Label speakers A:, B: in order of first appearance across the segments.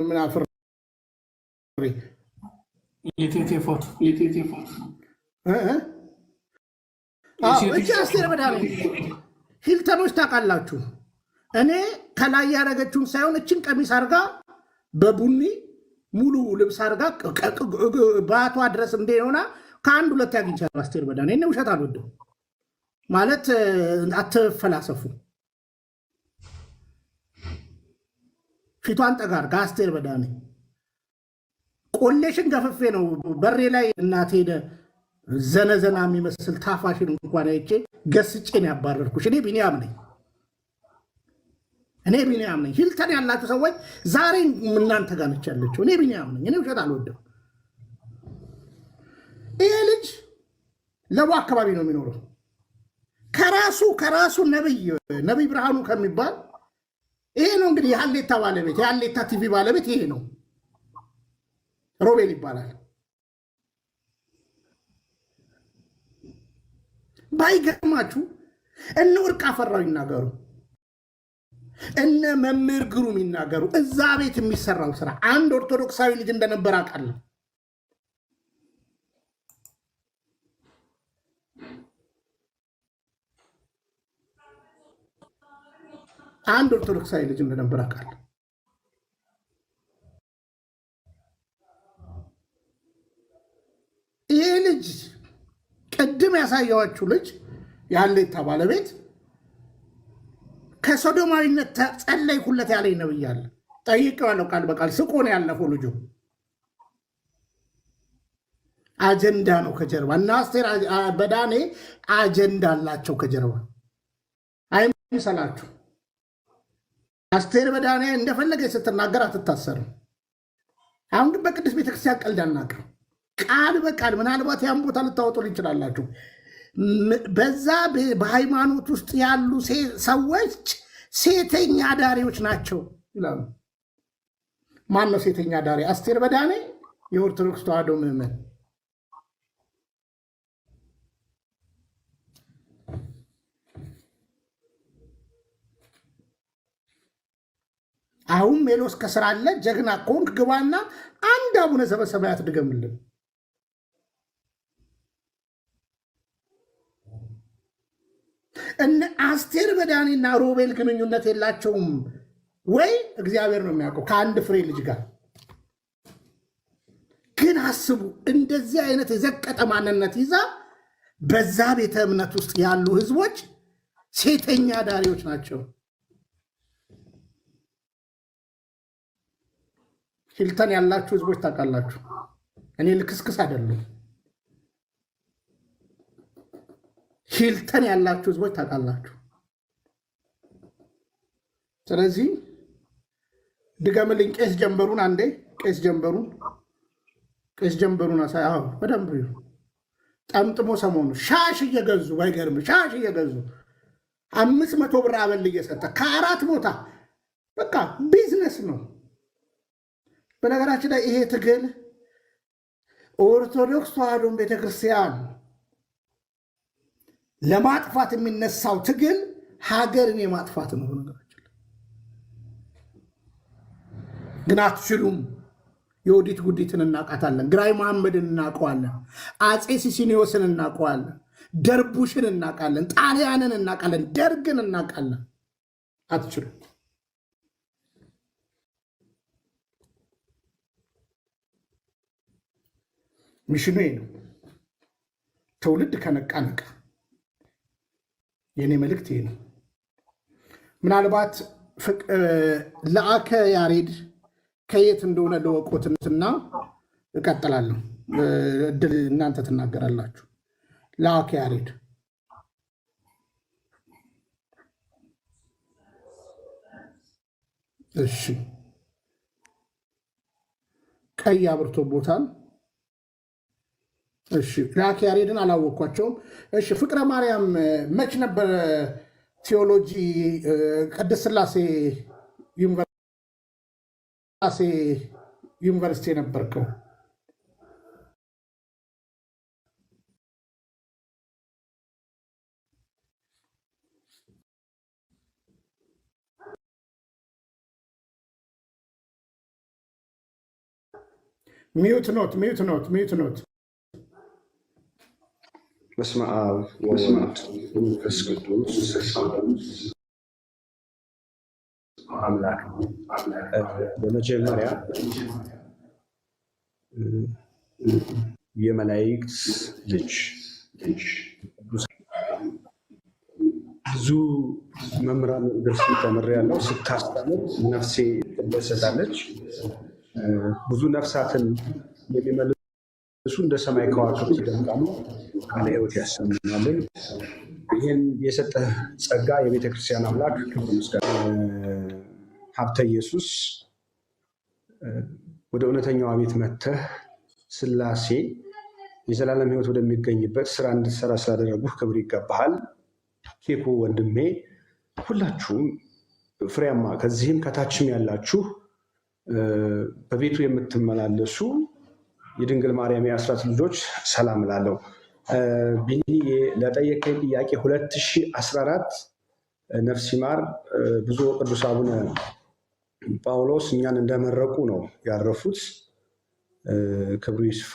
A: ምን አፍሬ
B: የቴቴ ፎቶ
A: እቺ አስቴር በዳኔ ሂልተኖች ታውቃላችሁ። እኔ ከላይ ያደረገችውን ሳይሆን እችን ቀሚስ አርጋ በቡኒ ሙሉ ልብስ አርጋ ባቷ ድረስ እንደሆነ ከአንድ ሁለት ያግኝቻለሁ። አስቴር በዳኔ እኔ ውሸት አልወደው ማለት አትፈላሰፉ። ፊቷን ጠጋ አርጋ አስቴር በዳኔ ቆሌሽን ገፍፌ ነው በሬ ላይ እናቴ ሄደ ዘነዘና የሚመስል ታፋሽን እንኳን አይቼ ገስጬን ያባረርኩሽ። እኔ ቢኒያም ነኝ። ሂልተን ያላችሁ ሰዎች ዛሬ እናንተ ጋር ነች ያለችው። እኔ ቢኒያም ነኝ። እኔ ውሸት አልወደም። ይሄ ልጅ ለቡ አካባቢ ነው የሚኖረው። ከራሱ ነቢይ ብርሃኑ ከሚባል ይሄ ነው እንግዲህ የሀሌታ ባለቤት የሀሌታ ቲቪ ባለቤት ይሄ ነው። ሮቤል ይባላል። ባይገርማችሁ እነ ወርቅ አፈራው ይናገሩ፣ እነ መምህር ግሩም ይናገሩ። እዛ ቤት የሚሰራው ስራ አንድ ኦርቶዶክሳዊ ልጅ እንደነበር አውቃለሁ። አንድ ኦርቶዶክሳዊ ልጅ እንደነበር አውቃለሁ። ይሄ ልጅ ቅድም ያሳየዋችሁ ልጅ የሀሌታ ባለቤት ከሶዶማዊነት ጸለይኩለት ያለኝ ነብይ አለ። ጠይቄዋለሁ ቃል በቃል ስቆ ነው ያለፈው። ልጁ አጀንዳ ነው ከጀርባ እና አስቴር በዳኔ አጀንዳ አላቸው ከጀርባ። አይምሰላችሁ። አስቴር በዳኔ እንደፈለገ ስትናገር አትታሰርም። አሁን ግን በቅዱስ ቤተክርስቲያን ቀልድ አናውቅም። ቃል በቃል ምናልባት ያን ቦታ ልታወጡ ይችላላችሁ። በዛ በሃይማኖት ውስጥ ያሉ ሰዎች ሴተኛ ዳሪዎች ናቸው ይላሉ። ማን ነው ሴተኛ ዳሪ? አስቴር በዳኔ የኦርቶዶክስ ተዋሕዶ ምዕመን። አሁን ሜሎስ ከስራ አለ። ጀግና ከሆንክ ግባና አንድ አቡነ ዘበሰማያት ድገምልን። እነ አስቴር በዳኔና ሮቤል ግንኙነት የላቸውም ወይ? እግዚአብሔር ነው የሚያውቀው። ከአንድ ፍሬ ልጅ ጋር ግን አስቡ። እንደዚህ አይነት የዘቀጠ ማንነት ይዛ በዛ ቤተ እምነት ውስጥ ያሉ ህዝቦች ሴተኛ ዳሪዎች ናቸው። ሂልተን ያላችሁ ህዝቦች ታውቃላችሁ። እኔ ልክስክስ አይደለም። ሂልተን ያላችሁ ህዝቦች ታውቃላችሁ። ስለዚህ ድገምልኝ። ቄስ ጀንበሩን አንዴ ቄስ ጀንበሩን አሳይ። አዎ በደንብ ጠምጥሞ ሰሞኑ ሻሽ እየገዙ ባይገርም ሻሽ እየገዙ 500 ብር አበል እየሰጠ ከ4 ቦታ በቃ ቢዝነስ ነው። በነገራችን ላይ ይሄ ትግል ኦርቶዶክስ ተዋሕዶን ቤተክርስቲያን ለማጥፋት የሚነሳው ትግል ሀገርን የማጥፋት ነው። ነገራችን ግን አትችሉም። የወዲት ጉዲትን እናውቃታለን። ግራኝ መሐመድን እናውቀዋለን። አፄ ሲሲኒዮስን እናውቀዋለን። ደርቡሽን እናውቃለን። ጣሊያንን እናውቃለን። ደርግን እናውቃለን። አትችሉም። ሚሽኑ ነው። ትውልድ ከነቃ ነቃ። የኔ መልእክት ይሄ ነው። ምናልባት ለአከ ያሬድ ከየት እንደሆነ ለወቆትንትና እቀጥላለሁ። እድል እናንተ ትናገራላችሁ። ለአከ ያሬድ እሺ፣ ቀይ አብርቶበታል። እሺ፣ ለአከ ያሬድን አላወቅኳቸውም። እሺ፣ ፍቅረ ማርያም መች ነበረ ቴዎሎጂ ቅድስት ሥላሴ ዩኒቨርሲቲ የነበርከው? ሚዩት ኖት።
B: በስመ አብ ወወልድ ወመንፈስ ቅዱስ አምላክ። በመጀመሪያ የመላእክት ልጅ ብዙ መምህራን ደርስ ተምሬያለሁ። ስታስተምር ነፍሴ ትደሰታለች። ብዙ ነፍሳትን የሚመልሱ እንደ ሰማይ ከዋክብት ይደምቃሉ። ቃለ ሕይወት ያሰማልን። ይህን የሰጠህ ጸጋ የቤተክርስቲያን አምላክ ክብር ምስጋና። ሀብተ ኢየሱስ ወደ እውነተኛዋ ቤት መጥተህ ሥላሴ የዘላለም ሕይወት ወደሚገኝበት ስራ እንድትሰራ ስላደረጉህ ክብር ይገባሃል። ኬኩ ወንድሜ፣ ሁላችሁም ፍሬያማ ከዚህም ከታችም ያላችሁ በቤቱ የምትመላለሱ የድንግል ማርያም የአስራት ልጆች ሰላም እላለሁ። ቢኒ ለጠየቀኝ ጥያቄ 2014 ነፍስ ይማር ብፁዕ ቅዱስ አቡነ ጳውሎስ እኛን እንደመረቁ ነው ያረፉት። ክብሩ ይስፋ።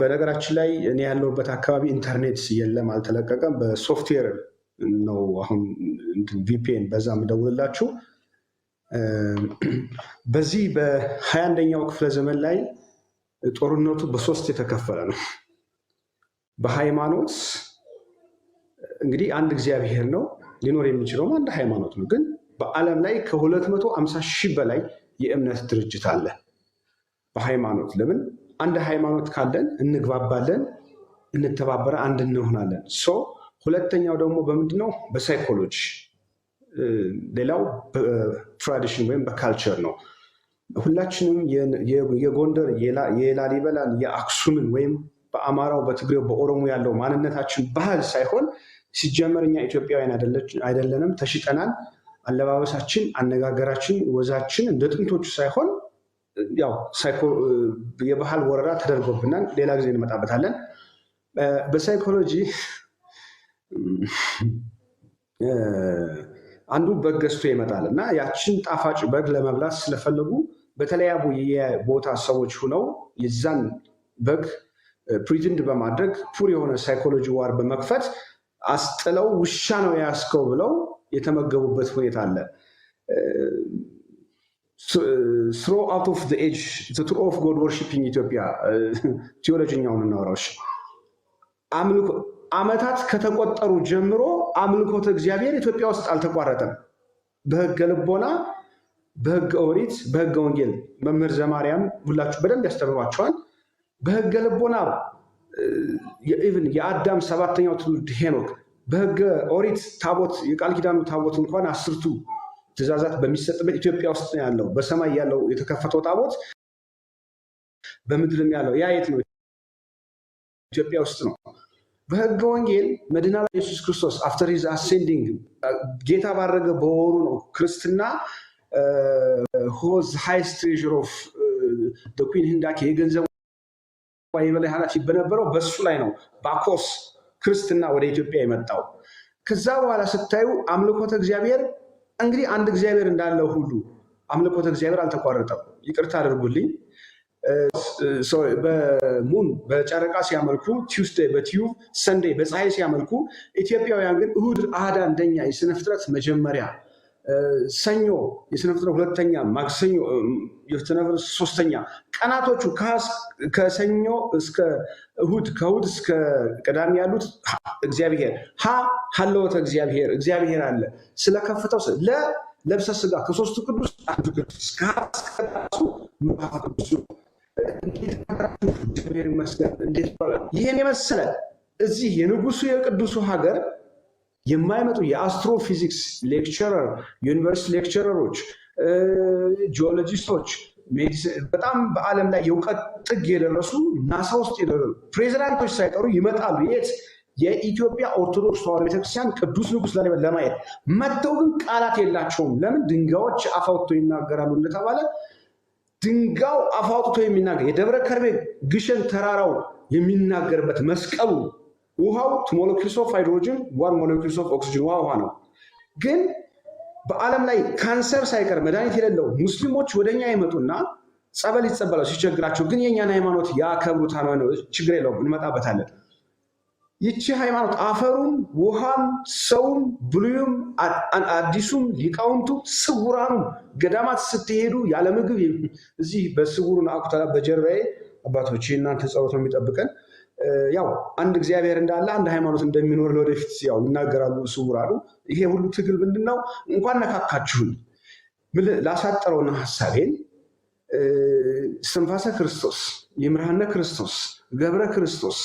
B: በነገራችን ላይ እኔ ያለሁበት አካባቢ ኢንተርኔት የለም፣ አልተለቀቀም። በሶፍትዌር ነው አሁን ቪፒኤን በዛ የምደውልላችሁ። በዚህ በ21ኛው ክፍለ ዘመን ላይ ጦርነቱ በሶስት የተከፈለ ነው። በሃይማኖት እንግዲህ አንድ እግዚአብሔር ነው፣ ሊኖር የሚችለውም አንድ ሃይማኖት ነው። ግን በዓለም ላይ ከ250 ሺህ በላይ የእምነት ድርጅት አለ። በሃይማኖት ለምን አንድ ሃይማኖት ካለን እንግባባለን፣ እንተባበረ፣ አንድ እንሆናለን። ሁለተኛው ደግሞ በምንድነው? በሳይኮሎጂ። ሌላው በትራዲሽን ወይም በካልቸር ነው። ሁላችንም የጎንደር የላሊበላን የአክሱምን ወይም በአማራው በትግሬው በኦሮሞ ያለው ማንነታችን ባህል ሳይሆን ሲጀመር እኛ ኢትዮጵያውያን አይደለንም፣ ተሽጠናል። አለባበሳችን፣ አነጋገራችን፣ ወዛችን እንደ ጥንቶቹ ሳይሆን ያው የባህል ወረራ ተደርጎብናል። ሌላ ጊዜ እንመጣበታለን። በሳይኮሎጂ አንዱ በግ ገዝቶ ይመጣል እና ያችን ጣፋጭ በግ ለመብላት ስለፈለጉ በተለያዩ የቦታ ሰዎች ሁነው የዛን በግ ፕሪትንድ በማድረግ ፑር የሆነ ሳይኮሎጂ ዋር በመክፈት አስጥለው ውሻ ነው ያስከው ብለው የተመገቡበት ሁኔታ አለ። throw out of the age the true of God worshiping ኢትዮጵያ ቴዎሎጂኛውን እናወራው። አምልኮ ዓመታት ከተቆጠሩ ጀምሮ አምልኮተ እግዚአብሔር ኢትዮጵያ ውስጥ አልተቋረጠም። በሕገ ልቦና፣ በሕገ ኦሪት፣ በሕገ ወንጌል መምህር ዘማርያም ሁላችሁ በደንብ ያስተምሯቸዋል። በሕገ ልቦና ኢቭን የአዳም 7ኛው ትውልድ ሄኖክ፣ በሕገ ኦሪት ታቦት የቃል ኪዳኑ ታቦት እንኳን 10ቱ ትእዛዛት በሚሰጥበት ኢትዮጵያ ውስጥ ነው ያለው። በሰማይ ያለው የተከፈተው ታቦት በምድርም ያለው ያ የት ነው? ኢትዮጵያ ውስጥ ነው። በሕገ ወንጌል መድኃኔዓለም ኢየሱስ ክርስቶስ አፍተር ሂዝ አሴንዲንግ ጌታ ባረገ በወሩ ነው ክርስትና ሆዝ ሃይስት ትሬዥር ኦፍ ኩዊን ህንዳኬ የገንዘብ የበላይ ኃላፊ በነበረው በሱ ላይ ነው ባኮስ ክርስትና ወደ ኢትዮጵያ የመጣው። ከዛ በኋላ ስታዩ አምልኮተ እግዚአብሔር እንግዲህ አንድ እግዚአብሔር እንዳለው ሁሉ አምልኮተ እግዚአብሔር አልተቋረጠም። ይቅርታ አድርጉልኝ። በሙን በጨረቃ ሲያመልኩ፣ ቲውስዴይ በቲዩብ ሰንዴይ በፀሐይ ሲያመልኩ፣ ኢትዮጵያውያን ግን እሁድ አሃዳ አንደኛ የስነ ፍጥረት መጀመሪያ፣ ሰኞ የስነ ፍጥረት ሁለተኛ፣ ማክሰኞ የስነ ፍጥረት ሶስተኛ፣ ቀናቶቹ ከሰኞ እስከ እሁድ ከእሁድ እስከ ቅዳሜ ያሉት እግዚአብሔር ሀለወተ እግዚአብሔር አለ። ስለከፍተው ለብሰ ስጋ ከሶስቱ ቅዱስ አንዱ ቅዱስ ከራሱ መጽሐፍ ቅዱስ ይህን የመሰለ እዚህ የንጉሱ የቅዱሱ ሀገር የማይመጡ የአስትሮፊዚክስ ሌክቸረር ዩኒቨርሲቲ ሌክቸረሮች፣ ጂኦሎጂስቶች፣ በጣም በዓለም ላይ የእውቀት ጥግ የደረሱ ናሳ ውስጥ የደረሱ ፕሬዚዳንቶች ሳይቀሩ ይመጣሉ። የት? የኢትዮጵያ ኦርቶዶክስ ተዋሕዶ ቤተክርስቲያን ቅዱስ ንጉሥ ላሊበላ ለማየት መጥተው ግን ቃላት የላቸውም። ለምን? ድንጋዮች አፍ አውጥተው ይናገራሉ እንደተባለ ድንጋው አፍ አውጥቶ የሚናገር የደብረ ከርቤ ግሸን ተራራው የሚናገርበት መስቀሉ ውሃው 2 ሞለኪውልስ ኦፍ ሃይድሮጅን 1 ሞለኪውልስ ኦፍ ኦክሲጅን ውሃ ነው። ግን በዓለም ላይ ካንሰር ሳይቀር መድኃኒት የሌለው ሙስሊሞች ወደኛ ይመጡና ጸበል ይጸበላሉ ሲቸግራቸው፣ ግን የኛን ሃይማኖት ያከብሩታል ነው። ችግር የለውም እንመጣበታለን። ይቺ ሃይማኖት አፈሩም ውሃም ሰውም ብሉይም አዲሱም ሊቃውንቱ ስውራኑ ገዳማት ስትሄዱ ያለ ምግብ እዚህ በስውሩን አቁተላ በጀርባዬ አባቶች እናንተ ጸሎት ነው የሚጠብቀን። ያው አንድ እግዚአብሔር እንዳለ አንድ ሃይማኖት እንደሚኖር ለወደፊት ያው ይናገራሉ ስውራኑ። ይሄ ሁሉ ትግል ምንድነው? እንኳን ነካካችሁን ላሳጠረውና ሐሳቤን እስትንፋሰ ክርስቶስ፣ ይምርሃነ ክርስቶስ፣ ገብረ ክርስቶስ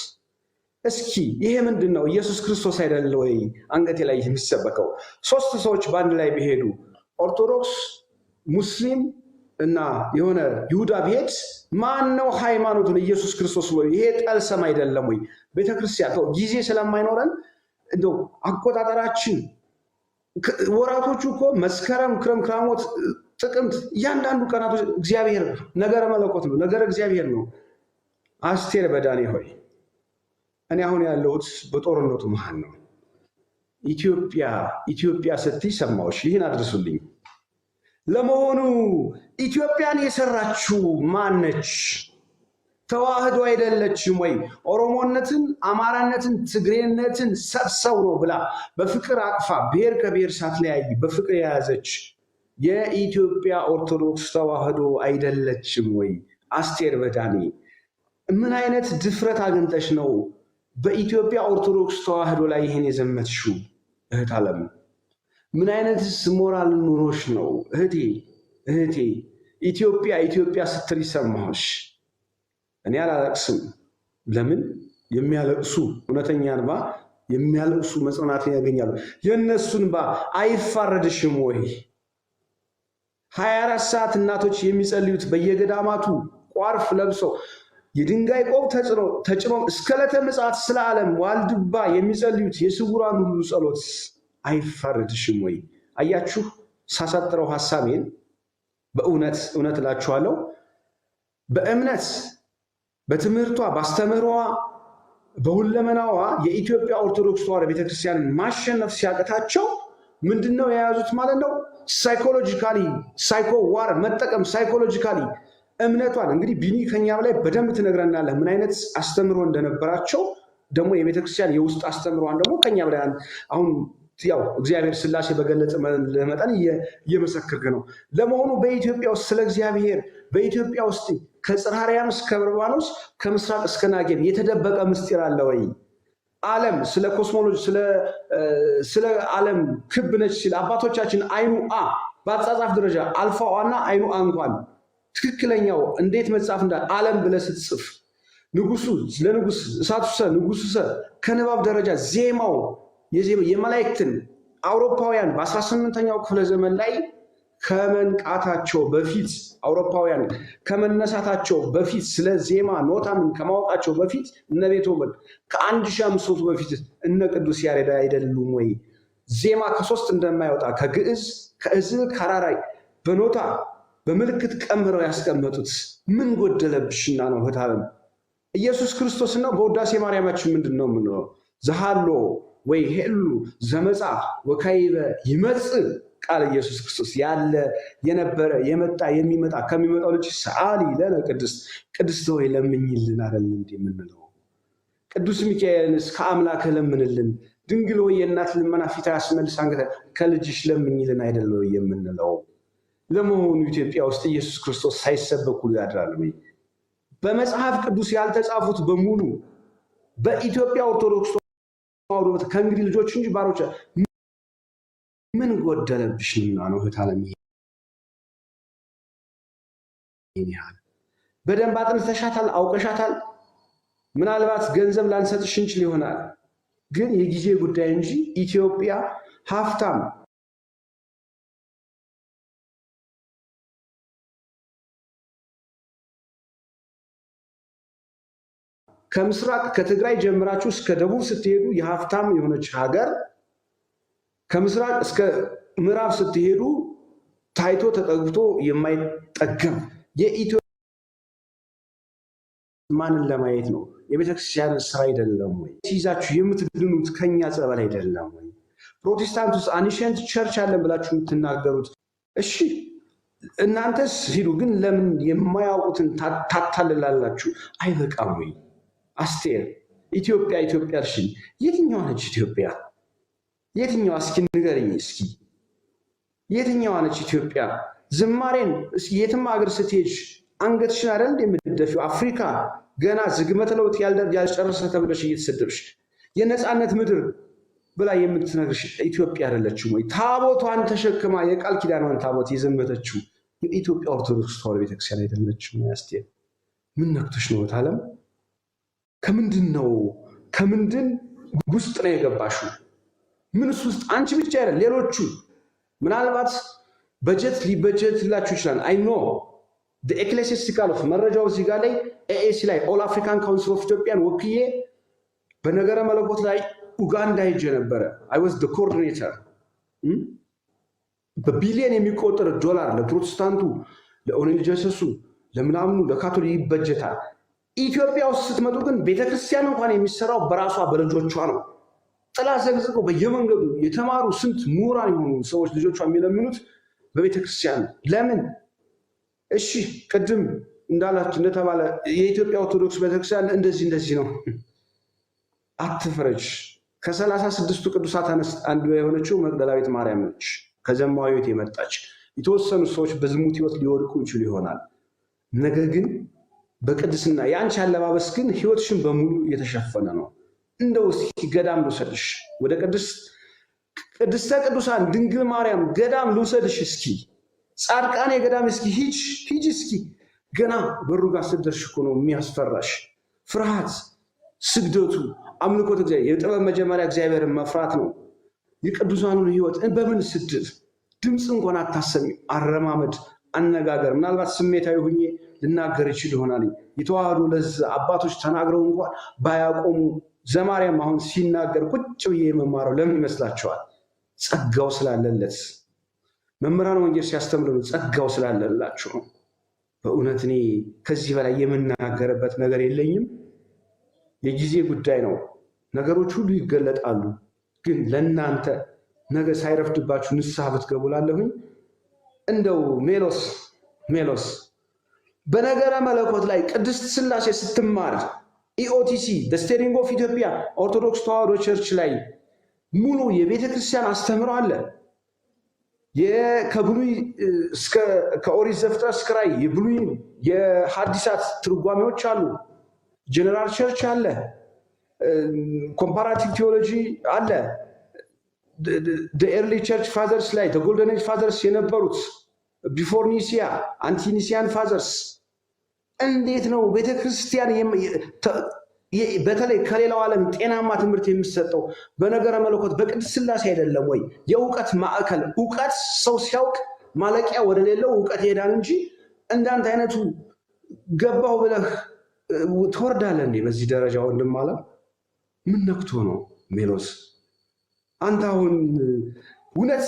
B: እስኪ ይሄ ምንድን ነው? ኢየሱስ ክርስቶስ አይደለ ወይ አንገቴ ላይ የሚሰበከው? ሶስት ሰዎች በአንድ ላይ ቢሄዱ ኦርቶዶክስ፣ ሙስሊም እና የሆነ ይሁዳ ቢሄድ ማን ነው ሃይማኖቱን? ኢየሱስ ክርስቶስ ወይ? ይሄ ጠልሰም አይደለም ወይ? ቤተክርስቲያን ጊዜ ስለማይኖረን እንደው አቆጣጠራችን ወራቶቹ እኮ መስከረም፣ ክረም፣ ክራሞት፣ ጥቅምት እያንዳንዱ ቀናቶች እግዚአብሔር ነገረ መለኮት ነው፣ ነገረ እግዚአብሔር ነው። አስቴር በዳኔ ሆይ እኔ አሁን ያለሁት በጦርነቱ መሃል ነው። ኢትዮጵያ ስትይ ሰማሁሽ። ይህን አድርሱልኝ። ለመሆኑ ኢትዮጵያን የሰራችው ማነች? ተዋህዶ አይደለችም ወይ? ኦሮሞነትን፣ አማራነትን፣ ትግሬነትን ሰብሰው ነው ብላ በፍቅር አቅፋ ብሔር ከብሔር ሳትለያይ በፍቅር የያዘች የኢትዮጵያ ኦርቶዶክስ ተዋህዶ አይደለችም ወይ? አስቴር በዳኔ ምን አይነት ድፍረት አግኝተሽ ነው በኢትዮጵያ ኦርቶዶክስ ተዋህዶ ላይ ይሄን የዘመትሽው? እህት ዓለም ምን አይነትስ ሞራል ኑሮሽ ነው? እህቴ ኢትዮጵያ ስትል ሰማሁሽ። እኔ አላለቅስም። ለምን? የሚያለቅሱ እውነተኛ እንባ የሚያለቅሱ መጽናናትን ያገኛሉ። የእነሱን እንባ አይፋረድሽም ወይ? 24 ሰዓት እናቶች የሚጸልዩት በየገዳማቱ ቋርፍ ለብሰው የድንጋይ ቆብ ተጭኖ እስከ ዕለተ ምጽአት ስለ ዓለም ዋልድባ የሚጸልዩት የስውራን ሁሉ ጸሎት አይፋረድሽም ወይ? አያችሁ፣ ሳሳጥረው ሐሳቤን በእውነት እላችኋለሁ፣ በእምነት በትምህርቷ ባስተምህሯ በሁለመናዋ የኢትዮጵያ ኦርቶዶክስ ተዋሕዶ ቤተክርስቲያንን ማሸነፍ ሲያቅታቸው ምንድነው የያዙት ማለት ነው? ሳይኮሎጂካሊ ሳይኮ ዋር መጠቀም ሳይኮሎጂካሊ እምነቷን እንግዲህ ቢኒ ከኛ በላይ በደንብ ትነግረናለህ ምን አይነት አስተምሮ እንደነበራቸው። ደግሞ የቤተክርስቲያን የውስጥ አስተምሯን ደግሞ ከኛ በላይ አሁን ያው እግዚአብሔር ሥላሴ በገለጸ መጠን እየመሰከርክ ነው። ለመሆኑ በኢትዮጵያ ውስጥ ስለ እግዚአብሔር በኢትዮጵያ ውስጥ ከጽርሐ አርያም እስከ በርባኖስ ከምስራቅ እስከ ናጌብ የተደበቀ ምስጢር አለ ወይ? ዓለም ስለ ኮስሞሎጂ ስለ ዓለም ክብ ነች ሲል አባቶቻችን አይኑ አ በአጻጻፍ ደረጃ አልፋው እና አይኑ አ እንኳን ትክክለኛው እንዴት መጻፍ እንዳለ ዓለም ብለህ ስትጽፍ ንጉሱ ለንጉስ እሳቱ ሰ ንጉሱ ሰ ከንባብ ደረጃ ዜማው የመላእክትን አውሮፓውያን በ18ኛው ክፍለ ዘመን ላይ ከመንቃታቸው በፊት አውሮፓውያን ከመነሳታቸው በፊት ስለ ዜማ ኖታምን ከማወቃቸው በፊት እነ ቤቶቨን ከ1500 በፊት እነ ቅዱስ ያሬድ አይደሉም ወይ? ዜማ ከሶስት እንደማይወጣ ከግዕዝ ከእዝል ከራራይ በኖታ በምልክት ቀምረው ያስቀመጡት ምን ጎደለብሽና ነው? እህት ዓለም ኢየሱስ ክርስቶስና በውዳሴ ማርያማችን ምንድን ነው የምንለው? ዘሃሎ ወይ ሄሉ ዘመጻ ወካይበ ይመጽእ ቃል ኢየሱስ ክርስቶስ ያለ የነበረ የመጣ የሚመጣ ከሚመጣው ልጅ ሰአሊ ለነ ቅድስት ሆይ ለምኝልን አይደል እንዴ የምንለው? ቅዱስ ሚካኤልንስ ከአምላክ ለምንልን፣ ድንግል ሆይ የእናት ልመና ፊት ያስመልስ አንገተ ከልጅሽ ለምኝልን አይደል ወይ የምንለው? ለመሆኑ ኢትዮጵያ ውስጥ ኢየሱስ ክርስቶስ ሳይሰበኩ ያድራል ወይ? በመጽሐፍ ቅዱስ ያልተጻፉት በሙሉ በኢትዮጵያ ኦርቶዶክስ ተዋሕዶ ከእንግዲህ ልጆች እንጂ ባሮች ምን ጎደለብሽና ነው? እህት ዓለም ይሄን ያህል በደንብ አጥንተሻታል፣ አውቀሻታል። ምናልባት ገንዘብ ላንሰጥሽ እንችል ይሆናል፣ ግን የጊዜ ጉዳይ እንጂ ኢትዮጵያ ሀብታም ከምስራቅ ከትግራይ ጀምራችሁ እስከ ደቡብ ስትሄዱ የሀብታም የሆነች ሀገር፣ ከምስራቅ እስከ ምዕራብ ስትሄዱ ታይቶ ተጠግቶ የማይጠገብ የኢትዮጵያ ማንን ለማየት ነው? የቤተክርስቲያን ስራ አይደለም ወይ? ሲይዛችሁ የምትድኑት ከኛ ጸበል አይደለም ወይ? ፕሮቴስታንት ውስጥ አንሸንት ቸርች አለን ብላችሁ የምትናገሩት እሺ፣ እናንተስ ሂዱ፣ ግን ለምን የማያውቁትን ታታልላላችሁ? አይበቃም ወይ? አስቴር ኢትዮጵያ ኢትዮጵያ እርሽኝ፣ የትኛዋ ነች ኢትዮጵያ? የትኛዋ? እስኪ ንገረኝ እስኪ የትኛዋ ነች ኢትዮጵያ? ዝማሬን እስኪ የትም ሀገር ስትሄጅ አንገትሽን አይደል እንደምትደፊው? አፍሪካ ገና ዝግመተ ለውጥ ያልጨረሰ ተብለሽ እየተሰደብሽ የነፃነት ምድር ብላ የምትነግርሽ ኢትዮጵያ አይደለችም ወይ? ታቦቷን ተሸክማ የቃል ኪዳኗን ታቦት የዘመተችው የኢትዮጵያ ኦርቶዶክስ ተዋሕዶ ቤተክርስቲያን አይደለችም? ያስቴር ምን ነክቶሽ ነው? ታለም ከምንድን ውስጥ ነው የገባሽው? ምንስ ውስጥ? አንቺ ብቻ አይደል ሌሎቹ ምናልባት በጀት ሊበጀትላችሁ ይችላል። አይ ኖ ኤክሌሲያስቲካል ኦፍ መረጃው እዚህ ጋር ላይ ኤኤሲ ላይ ኦል አፍሪካን ካውንስል ኦፍ ኢትዮጵያን ወክዬ በነገረ መለኮት ላይ ኡጋንዳ ሄጄ ነበረ። አይ ዋዝ ዘ ኮኦርዲኔተር። በቢሊየን የሚቆጠር ዶላር ለፕሮቴስታንቱ፣ ለኦኔል ጀሰሱ፣ ለምናምኑ ለካቶሊክ ይበጀታል። ኢትዮጵያ ውስጥ ስትመጡ ግን ቤተክርስቲያን እንኳን የሚሰራው በራሷ በልጆቿ ነው። ጥላ ዘግዝቀው በየመንገዱ የተማሩ ስንት ምሁራን የሆኑ ሰዎች ልጆቿ የሚለምኑት በቤተክርስቲያን ለምን? እሺ ቅድም እንደተባለ የኢትዮጵያ ኦርቶዶክስ ቤተክርስቲያን እንደዚህ ነው። አትፍረጅ። ከ36ቱ ቅዱሳት አንዱ የሆነችው መግደላዊት ማርያም ነች። ከዘማዊ ሕይወት የመጣች የተወሰኑ ሰዎች በዝሙት ሕይወት ሊወድቁ ይችሉ ይሆናል። ነገር ግን በቅድስና የአንቺ አለባበስ ግን ሕይወትሽን በሙሉ የተሸፈነ ነው። እንደው እስኪ ገዳም ልውሰድሽ፣ ወደ ቅድስተ ቅዱሳን ድንግል ማርያም ገዳም ልውሰድሽ እስኪ፣ ጻድቃኔ ገዳም እስኪ ሂጂ እስኪ። ገና በሩ ጋር ስትደርሽ እኮ ነው የሚያስፈራሽ። ፍርሃት፣ ስግደቱ፣ አምልኮት እግዚአብሔር የጥበብ መጀመሪያ እግዚአብሔርን መፍራት ነው። የቅዱሳኑን ሕይወት በምን ስድብ ድምፅ እንኳን አታሰሚ። አረማመድ፣ አነጋገር ምናልባት ስሜታዊ ሁኜ ልናገር ይችል ይሆናል። የተዋህዶ ለዛ አባቶች ተናግረው እንኳን ባያቆሙ ዘማርያም አሁን ሲናገር ቁጭ ብዬ የመማረው ለምን ይመስላችኋል? ጸጋው ስላለለት። መምህራን ወንጌል ሲያስተምሩ ጸጋው ስላለላችሁ ነው። በእውነት እኔ ከዚህ በላይ የምናገርበት ነገር የለኝም። የጊዜ ጉዳይ ነው። ነገሮች ሁሉ ይገለጣሉ። ግን ለእናንተ ነገ ሳይረፍድባችሁ ንስሐ ብትገቡ ላለሁኝ እንደው ሜሎስ በነገረ መለኮት ላይ ቅድስት ሥላሴ ስትማር ኢኦቲሲ ስቴሪንግ ኦፍ ኢትዮጵያ ኦርቶዶክስ ተዋሕዶ ቸርች ላይ ሙሉ የቤተ ክርስቲያን አስተምሮ አለ። ከብሉይ ከኦሪት ዘፍጥረት እስከ ራዕይ የብሉይ የሐዲሳት ትርጓሜዎች አሉ። ጀነራል ቸርች አለ። ኮምፓራቲቭ ቴዎሎጂ አለ። ኤርሊ ቸርች ፋዘርስ ላይ ጎልደን ኤጅ ፋዘርስ የነበሩት ቢፎር ኒሲያ አንቲኒሲያን ፋዘርስ እንዴት ነው ቤተክርስቲያን በተለይ ከሌላው ዓለም ጤናማ ትምህርት የሚሰጠው በነገረ መለኮት በቅድስት ሥላሴ አይደለም ወይ? የእውቀት ማዕከል እውቀት ሰው ሲያውቅ ማለቂያ ወደሌለው እውቀት ይሄዳል እንጂ እንዳንተ አይነቱ ገባው ብለህ ትወርዳለህ እንዴ? በዚህ ደረጃ ወንድም አለ ምን ነክቶ ነው? ሜሎስ አንተ አሁን እውነት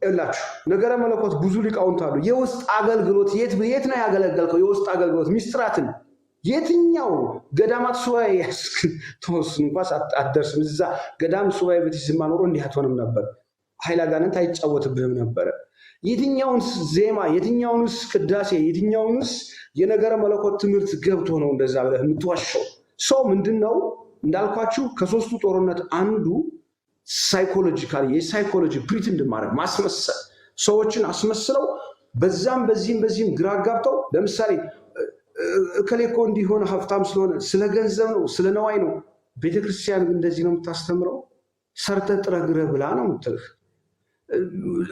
B: እላችሁ ነገረ መለኮት ብዙ ሊቃውንት አሉ። የውስጥ አገልግሎት የት ነው ያገለገልከው? የውስጥ አገልግሎት ሚስጥራትን የትኛው ገዳማት ሱባኤ ተወስ እንኳን አትደርስም። እዛ ገዳም ሱባኤ ብትይዝማ ኖሮ እንዲህ አትሆንም ነበር። ኃይለ አጋንንት አይጫወትብህም ነበረ። የትኛውንስ ዜማ፣ የትኛውንስ ቅዳሴ፣ የትኛውንስ የነገረ መለኮት ትምህርት ገብቶ ነው እንደዛ ብለህ የምትዋሸው? ሰው ምንድን ነው እንዳልኳችሁ ከሶስቱ ጦርነት አንዱ ሳይኮሎጂካሊ የሳይኮሎጂ ፕሪት እንድማረግ ማስመሰል፣ ሰዎችን አስመስለው በዛም በዚህም ግራ ጋብተው ለምሳሌ እከሌ እኮ እንዲሆነ ሀብታም ስለሆነ ስለ ገንዘብ ነው ስለ ነዋይ ነው። ቤተክርስቲያን እንደዚህ ነው የምታስተምረው። ሰርተህ ጥረህ ግረህ ብላ ነው የምትልህ።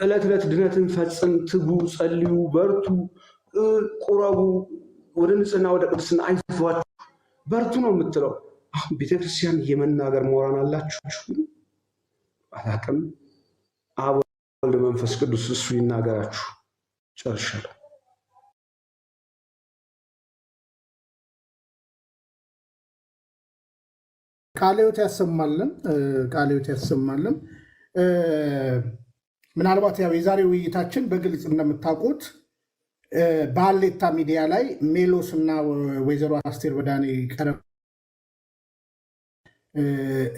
B: ዕለት ዕለት ድነትን ፈጽም፣ ትጉ፣ ጸልዩ፣ በርቱ፣ ቁረቡ፣ ወደ ንጽህና ወደ ቅድስና አይዟችሁ በርቱ ነው የምትለው። አሁን ቤተክርስቲያን የመናገር ሞራን አላችሁ? አላቅም። አብ ወልድ መንፈስ ቅዱስ እሱ ይናገራችሁ። ጨርሻለሁ።
A: ቃለ ሕይወት ያሰማልን፣ ቃለ ሕይወት ያሰማልን። ምናልባት ያው የዛሬው ውይይታችን በግልጽ እንደምታውቁት በሀሌታ ሚዲያ ላይ ሜሎስ እና ወይዘሮ አስቴር በዳኔ ቀረብ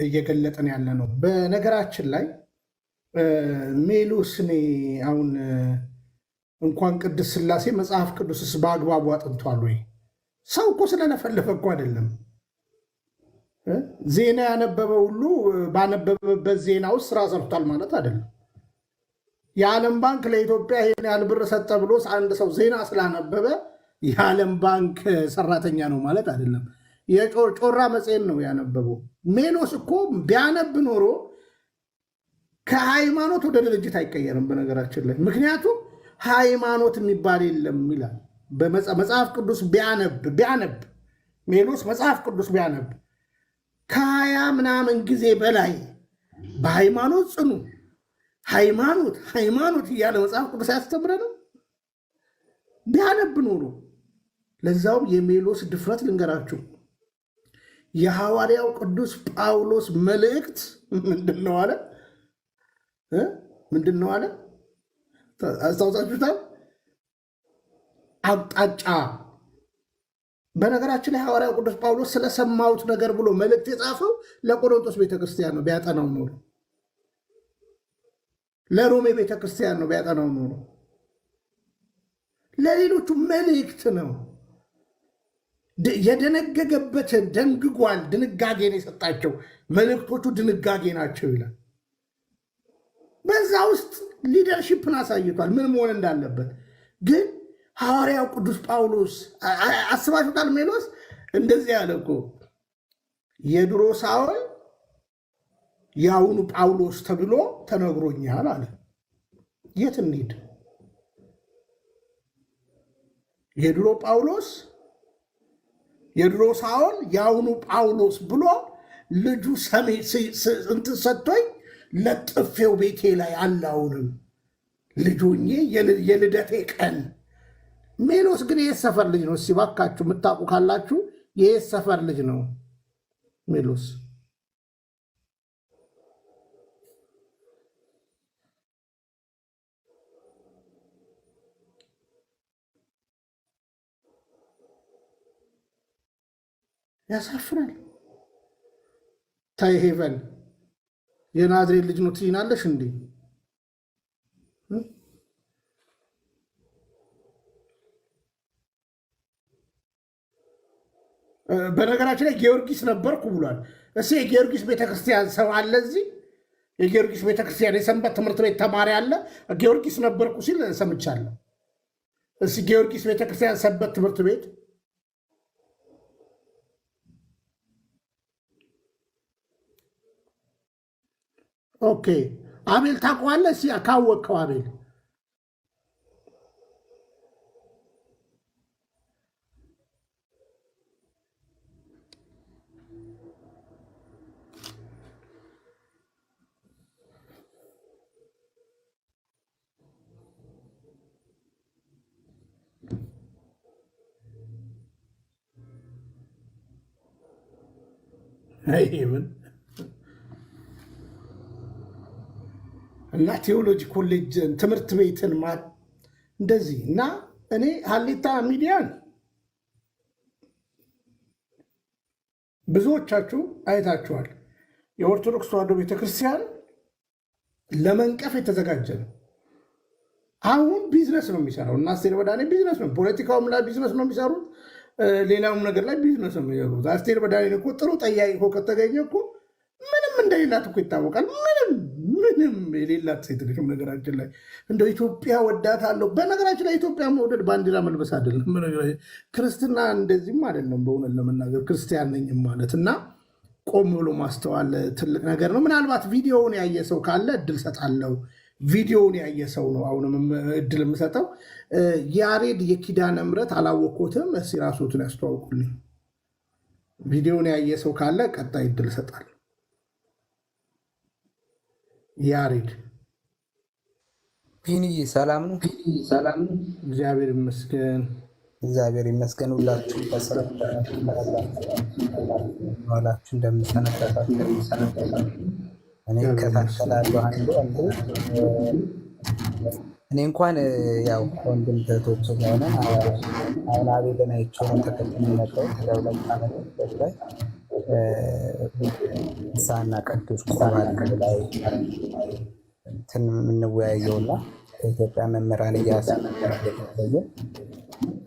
A: እየገለጠን ያለ ነው። በነገራችን ላይ ሜሎስ እኔ አሁን እንኳን ቅድስት ሥላሴ መጽሐፍ ቅዱስስ በአግባቡ አጥንቷል ወይ? ሰው እኮ ስለለፈለፈ እኮ አይደለም። ዜና ያነበበ ሁሉ ባነበበበት ዜና ውስጥ ስራ ሰርቷል ማለት አይደለም። የዓለም ባንክ ለኢትዮጵያ ይሄን ያህል ብር ሰጠ ብሎ አንድ ሰው ዜና ስላነበበ የዓለም ባንክ ሰራተኛ ነው ማለት አይደለም። የጮራ መጽሔት ነው ያነበበው። ሜሎስ እኮ ቢያነብ ኖሮ ከሃይማኖት ወደ ድርጅት አይቀየርም በነገራችን ላይ። ምክንያቱም ሃይማኖት የሚባል የለም ይላል። በመጽሐፍ ቅዱስ ቢያነብ ሜሎስ መጽሐፍ ቅዱስ ቢያነብ ከ20 ምናምን ጊዜ በላይ በሃይማኖት ጽኑ ሃይማኖት እያለ መጽሐፍ ቅዱስ ያስተምረንም ቢያነብ ኖሮ። ለዛውም የሜሎስ ድፍረት ልንገራችሁ፣ የሐዋርያው ቅዱስ ጳውሎስ መልእክት ምንድነው አለ? አስታውሳችሁታል? አቅጣጫ። በነገራችን ላይ ሐዋርያው ቅዱስ ጳውሎስ ስለሰማሁት ነገር ብሎ መልእክት የጻፈው ለቆሮንቶስ ቤተክርስቲያን ነው ቢያጠናው ኖሮ፣ ለሮሜ ቤተክርስቲያን ነው ቢያጠናው ኖሮ፣ ለሌሎቹ መልእክት ነው የደነገገበትን ደንግጓል። ድንጋጌን የሰጣቸው መልእክቶቹ ድንጋጌ ናቸው ይላል። በዛ ውስጥ ሊደርሺፕን አሳይቷል፣ ምን መሆን እንዳለበት። ግን ሐዋርያው ቅዱስ ጳውሎስ አስባችሁታል? ሜሎስ እንደዚህ ያለ እኮ የድሮ ሳውል የአሁኑ ጳውሎስ ተብሎ ተነግሮኛል አለ። የት እንሂድ? የድሮ ጳውሎስ የድሮ ሳውል የአሁኑ ጳውሎስ ብሎ ልጁ እንትን ሰጥቶኝ ለጥፌው ቤቴ ላይ አላውንም ልጁኜ የልደቴ ቀን። ሜሎስ ግን የት ሰፈር ልጅ ነው? ሲባካችሁ የምታውቁ ካላችሁ የት ሰፈር ልጅ ነው ሜሎስ? ያሳፍራል። ታይ ሄቨን የናዝሬት ልጅ ነው ትይናለሽ እንዴ? በነገራችን ላይ ጊዮርጊስ ነበርኩ ብሏል። እስ የጊዮርጊስ ቤተክርስቲያን ሰው አለ እዚህ? የጊዮርጊስ ቤተክርስቲያን የሰንበት ትምህርት ቤት ተማሪ አለ? ጊዮርጊስ ነበርኩ ሲል ሰምቻለሁ። እስ ጊዮርጊስ ቤተክርስቲያን ሰንበት ትምህርት ቤት ኦኬ። አቤል ታውቀዋለህ? እስኪ ካወቅከው አቤል ምን እና ቴዎሎጂ ኮሌጅ ትምህርት ቤትን እንደዚህ እና እኔ ሀሌታ ሚዲያን ብዙዎቻችሁ አይታችኋል። የኦርቶዶክስ ተዋሕዶ ቤተክርስቲያን ለመንቀፍ የተዘጋጀ ነው። አሁን ቢዝነስ ነው የሚሰራው እና አስቴር በዳኔ ቢዝነስ ነው፣ ፖለቲካውም ላይ ቢዝነስ ነው የሚሰሩት፣ ሌላውም ነገር ላይ ቢዝነስ ነው የሚሰሩት። አስቴር በዳኔ እኮ ጥሩ ጠያቂ እኮ ከተገኘ እኮ ምንም እንደሌላት እኮ ይታወቃል። ምንም የሌላት ሴት ልጅ ነገራችን ላይ እንደው ኢትዮጵያ ወዳታለሁ። በነገራችን ላይ ኢትዮጵያ መውደድ ባንዲራ መልበስ አይደለም። ክርስትና እንደዚህም አይደለም። በእውነት ለመናገር ክርስቲያን ነኝም ማለት እና ቆም ብሎ ማስተዋል ትልቅ ነገር ነው። ምናልባት ቪዲዮውን ያየ ሰው ካለ እድል ሰጣለሁ። ቪዲዮውን ያየ ሰው ነው አሁንም እድል የምሰጠው። ያሬድ የኪዳነ ምሕረት አላወቅኩትም። እስኪ ራስዎትን ያስተዋውቁልኝ። ቪዲዮውን ያየ ሰው ካለ ቀጣይ እድል ሰጣለሁ። ያሬድ
C: ቢኒ ሰላም ነው?
A: እግዚአብሔር ይመስገን።
C: እግዚአብሔር ይመስገን። ሁላችሁ በሰላም ዋላችሁ? እንደምሰነበታችሁ እኔ እከታተላለሁ። አንዱ እኔ እንኳን ያው ወንድም እህቶች ሆነ አሁን አቤልን አይቼው ነው ተከትዬ ነበር። ከሁለት ዓመት ላይ ንስሐና ቅዱስ ቁርባን ላይ እንትን የምንወያየውና ከኢትዮጵያ መምህራን እያስገለገለ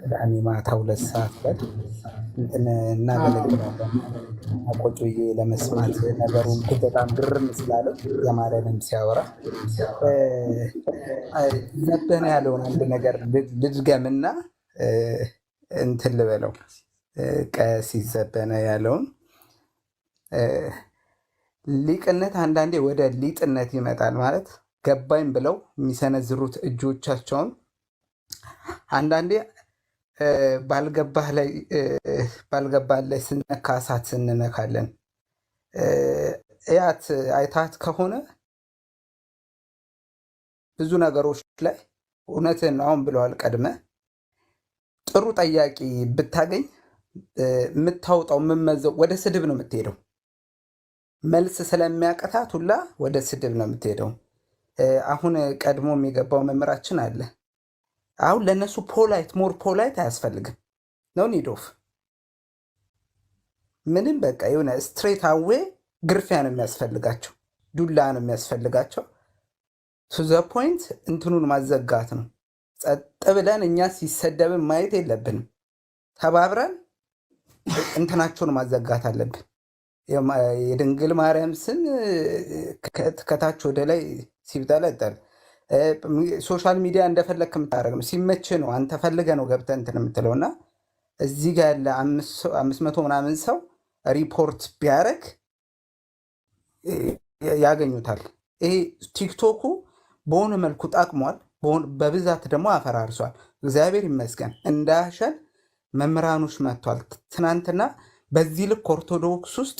C: ቅዳሜ ማታ 2 ሰዓት ላይ እናገለግላለን። ቁጭ ብዬ ለመስማት ነገሩን በጣም ግርም ስላለው የማርያንም ሲያወራ ዘበነ ያለውን አንድ ነገር ልድገምና እንትን ልበለው። ቀሲስ ዘበነ ያለውን ሊቅነት አንዳንዴ ወደ ሊጥነት ይመጣል ማለት ገባኝ ብለው የሚሰነዝሩት እጆቻቸውን አንዳንዴ ባልገባህ ላይ ስነካ እሳት ስንነካለን። እያት አይታት ከሆነ ብዙ ነገሮች ላይ እውነትን አሁን ብለዋል። ቀድመ ጥሩ ጠያቂ ብታገኝ የምታውጣው የምመዘው ወደ ስድብ ነው የምትሄደው። መልስ ስለሚያቀታት ሁላ ወደ ስድብ ነው የምትሄደው። አሁን ቀድሞ የሚገባው መምህራችን አለ። አሁን ለእነሱ ሞር ፖላይት አያስፈልግም ነው ኒዶፍ ምንም በቃ የሆነ ስትሬት አዌ ግርፊያ ነው የሚያስፈልጋቸው፣ ዱላ ነው የሚያስፈልጋቸው። ቱ ዘ ፖይንት እንትኑን ማዘጋት ነው። ጸጥ ብለን እኛ ሲሰደብን ማየት የለብንም። ተባብረን እንትናቸውን ማዘጋት አለብን። የድንግል ማርያም ስም ከታች ወደ ላይ ሲብጠለጠል ሶሻል ሚዲያ እንደፈለግ የምታደርግ ነው። ሲመች ነው አንተ ፈልገህ ነው ገብተህ እንትን የምትለው እና እዚህ ጋር ያለ 500 ምናምን ሰው ሪፖርት ቢያደርግ ያገኙታል። ይሄ ቲክቶኩ በሆነ መልኩ ጠቅሟል፣ በብዛት ደግሞ አፈራርሷል። እግዚአብሔር ይመስገን እንዳሸን መምህራኖች መጥቷል። ትናንትና በዚህ ልክ ኦርቶዶክስ ውስጥ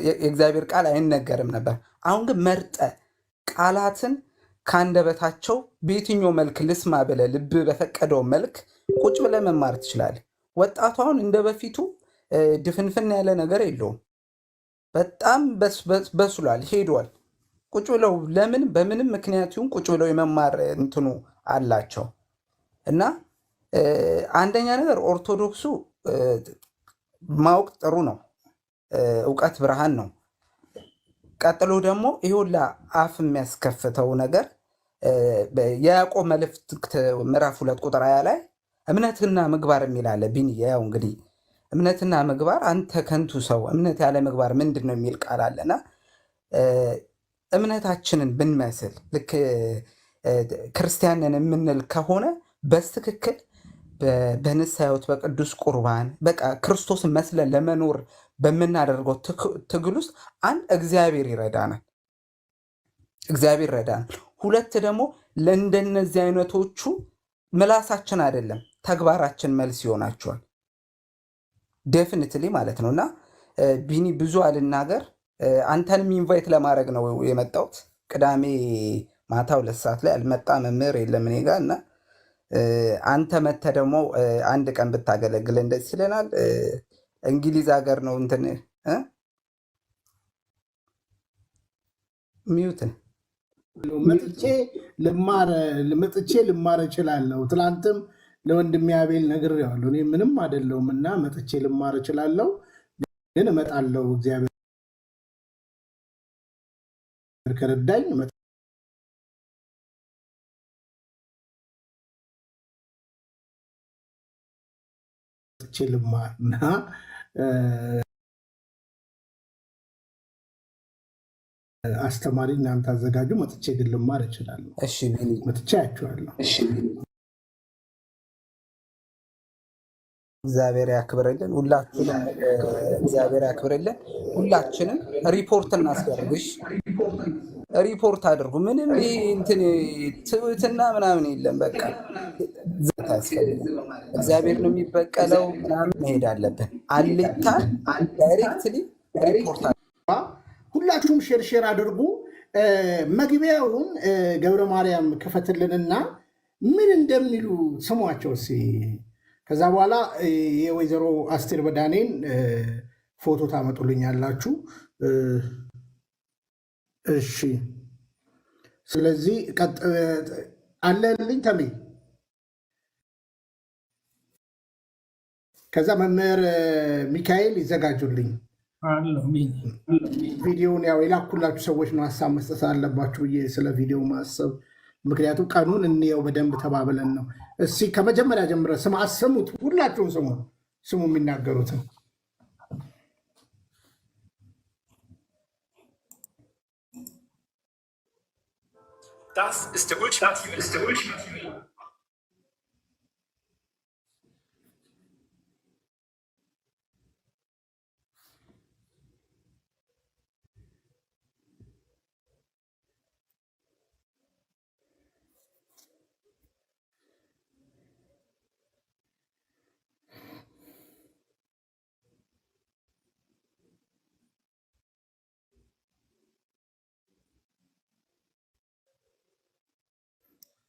C: የእግዚአብሔር ቃል አይነገርም ነበር። አሁን ግን መርጠ ቃላትን ከአንደበታቸው በየትኛው መልክ ልስማ ብለህ ልብ በፈቀደው መልክ ቁጭ ብለህ መማር ትችላለህ። ወጣቱ አሁን እንደ በፊቱ ድፍንፍን ያለ ነገር የለውም። በጣም በስሏል፣ ሄዷል። ቁጭ ብለው ለምን በምንም ምክንያት ይሁን ቁጭ ብለው የመማር እንትኑ አላቸው እና አንደኛ ነገር ኦርቶዶክሱ ማወቅ ጥሩ ነው። እውቀት ብርሃን ነው። ቀጥሎ ደግሞ ይሁላ አፍ የሚያስከፍተው ነገር የያዕቆብ መልእክት ምዕራፍ 2 ቁጥር 20 ላይ እምነትና ምግባር የሚላለ ቢን ያው እንግዲህ እምነትና ምግባር አንተ ከንቱ ሰው እምነት ያለ ምግባር ምንድን ነው የሚል ቃል አለና እምነታችንን ብንመስል ልክ ክርስቲያንን የምንል ከሆነ በትክክል በንስሐ ሕይወት በቅዱስ ቁርባን በቃ ክርስቶስን መስለን ለመኖር በምናደርገው ትግል ውስጥ አንድ እግዚአብሔር ይረዳናል። ሁለት ደግሞ ለእንደነዚህ አይነቶቹ ምላሳችን አይደለም ተግባራችን መልስ ይሆናቸዋል። ዴፊኒትሊ ማለት ነው። እና ቢኒ ብዙ አልናገር፣ አንተንም ኢንቫይት ለማድረግ ነው የመጣሁት። ቅዳሜ ማታ 2 ሰዓት ላይ አልመጣ መምህር የለም እኔ ጋር እና አንተ መተህ ደግሞ አንድ ቀን ብታገለግለን ደስ ይለናል። እንግሊዝ ሀገር ነው እንትን ሚዩትን
A: መጥቼ ልማር እችላለሁ። ትናንትም ለወንድሜ አቤል ነግሬዋለሁ። እኔ ምንም አይደለሁም እና መጥቼ ልማር እችላለሁ፣ ግን እመጣለሁ እግዚአብሔር ከረዳኝ መጥቼ ልማር እና አስተማሪ እናንተ አዘጋጁ። መጥቼ ግን ልማር እችላለሁ። መጥቼ አያችኋለሁ።
C: እግዚአብሔር ያክብርልን ሁላችንም። እግዚአብሔር ያክብርልን ሁላችንም። ሪፖርት እናስደርግሽ፣ ሪፖርት አድርጉ። ምንም እንትን ትዕቢትና ምናምን የለም። በቃ ዘታ ያስፈልጋል። እግዚአብሔር ነው የሚበቀለው። ምናምን መሄድ አለብን። አሌታን ዳይሬክትሊ ሪፖርት
A: ሁላችሁም ሼር አድርጉ። መግቢያውን ገብረ ማርያም ክፈትልንና ምን እንደሚሉ ስሟቸው እስኪ። ከዛ በኋላ የወይዘሮ አስቴር በዳኔን ፎቶ ታመጡልኛላችሁ። እሺ፣ ስለዚህ አለልኝ ተሜ። ከዛ መምህር ሚካኤል ይዘጋጁልኝ። ቪዲዮውን ያው የላኩላችሁ ሰዎች ነው ሀሳብ መስጠት አለባችሁ ብዬ ስለ ቪዲዮ ማሰብ ምክንያቱም ቀኑን እንየው በደንብ ተባብለን ነው። እስኪ ከመጀመሪያ ጀምረ ስም አሰሙት፣ ሁላችሁም ስሙ የሚናገሩትን።
D: Das ist der ultimative.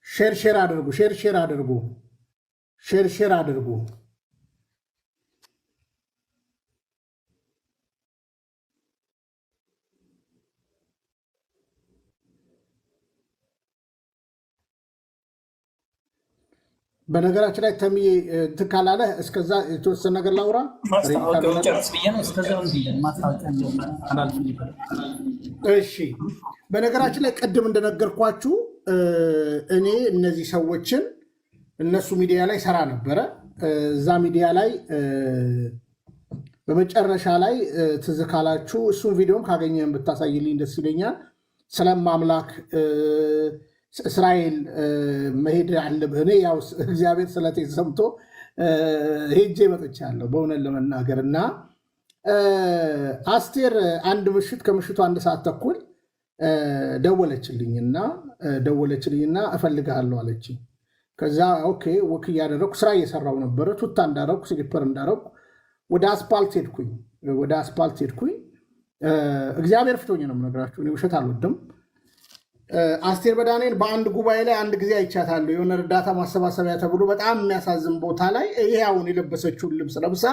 A: ሼር አድርጉ። በነገራችን ላይ ተሚ ትካላለ እስከዛ የተወሰነ ነገር ላውራ። እሺ በነገራችን ላይ ቅድም እንደነገርኳችሁ እኔ እነዚህ ሰዎችን እነሱ ሚዲያ ላይ ሰራ ነበረ። እዛ ሚዲያ ላይ በመጨረሻ ላይ ትዝ ካላችሁ እሱን ቪዲዮም ካገኘን ብታሳይልኝ ደስ ይለኛል። ስለማምላክ እስራኤል መሄድ አለብህ። እኔ ያው እግዚአብሔር ስለቴ ሰምቶ ሄጄ መጥቻለሁ በእውነት ለመናገር እና አስቴር አንድ ምሽት ከምሽቱ 1 ሰዓት ተኩል ደወለችልኝና እፈልግሃለሁ አለችኝ። ከዛ ኦኬ ወክ እያደረኩ ስራ እየሰራው ነበረ። ቱታ እንዳረኩ ስሊፐር እንዳረኩ ወደ አስፓልት ሄድኩኝ። እግዚአብሔር ፍቶኝ ነው የምነግራችሁ፣ እኔ ውሸት አልወድም። አስቴር በዳኔን በአንድ ጉባኤ ላይ አንድ ጊዜ አይቻታለሁ። የሆነ እርዳታ ማሰባሰቢያ ተብሎ በጣም የሚያሳዝን ቦታ ላይ ይሄ አሁን የለበሰችውን ልብስ ለብሳ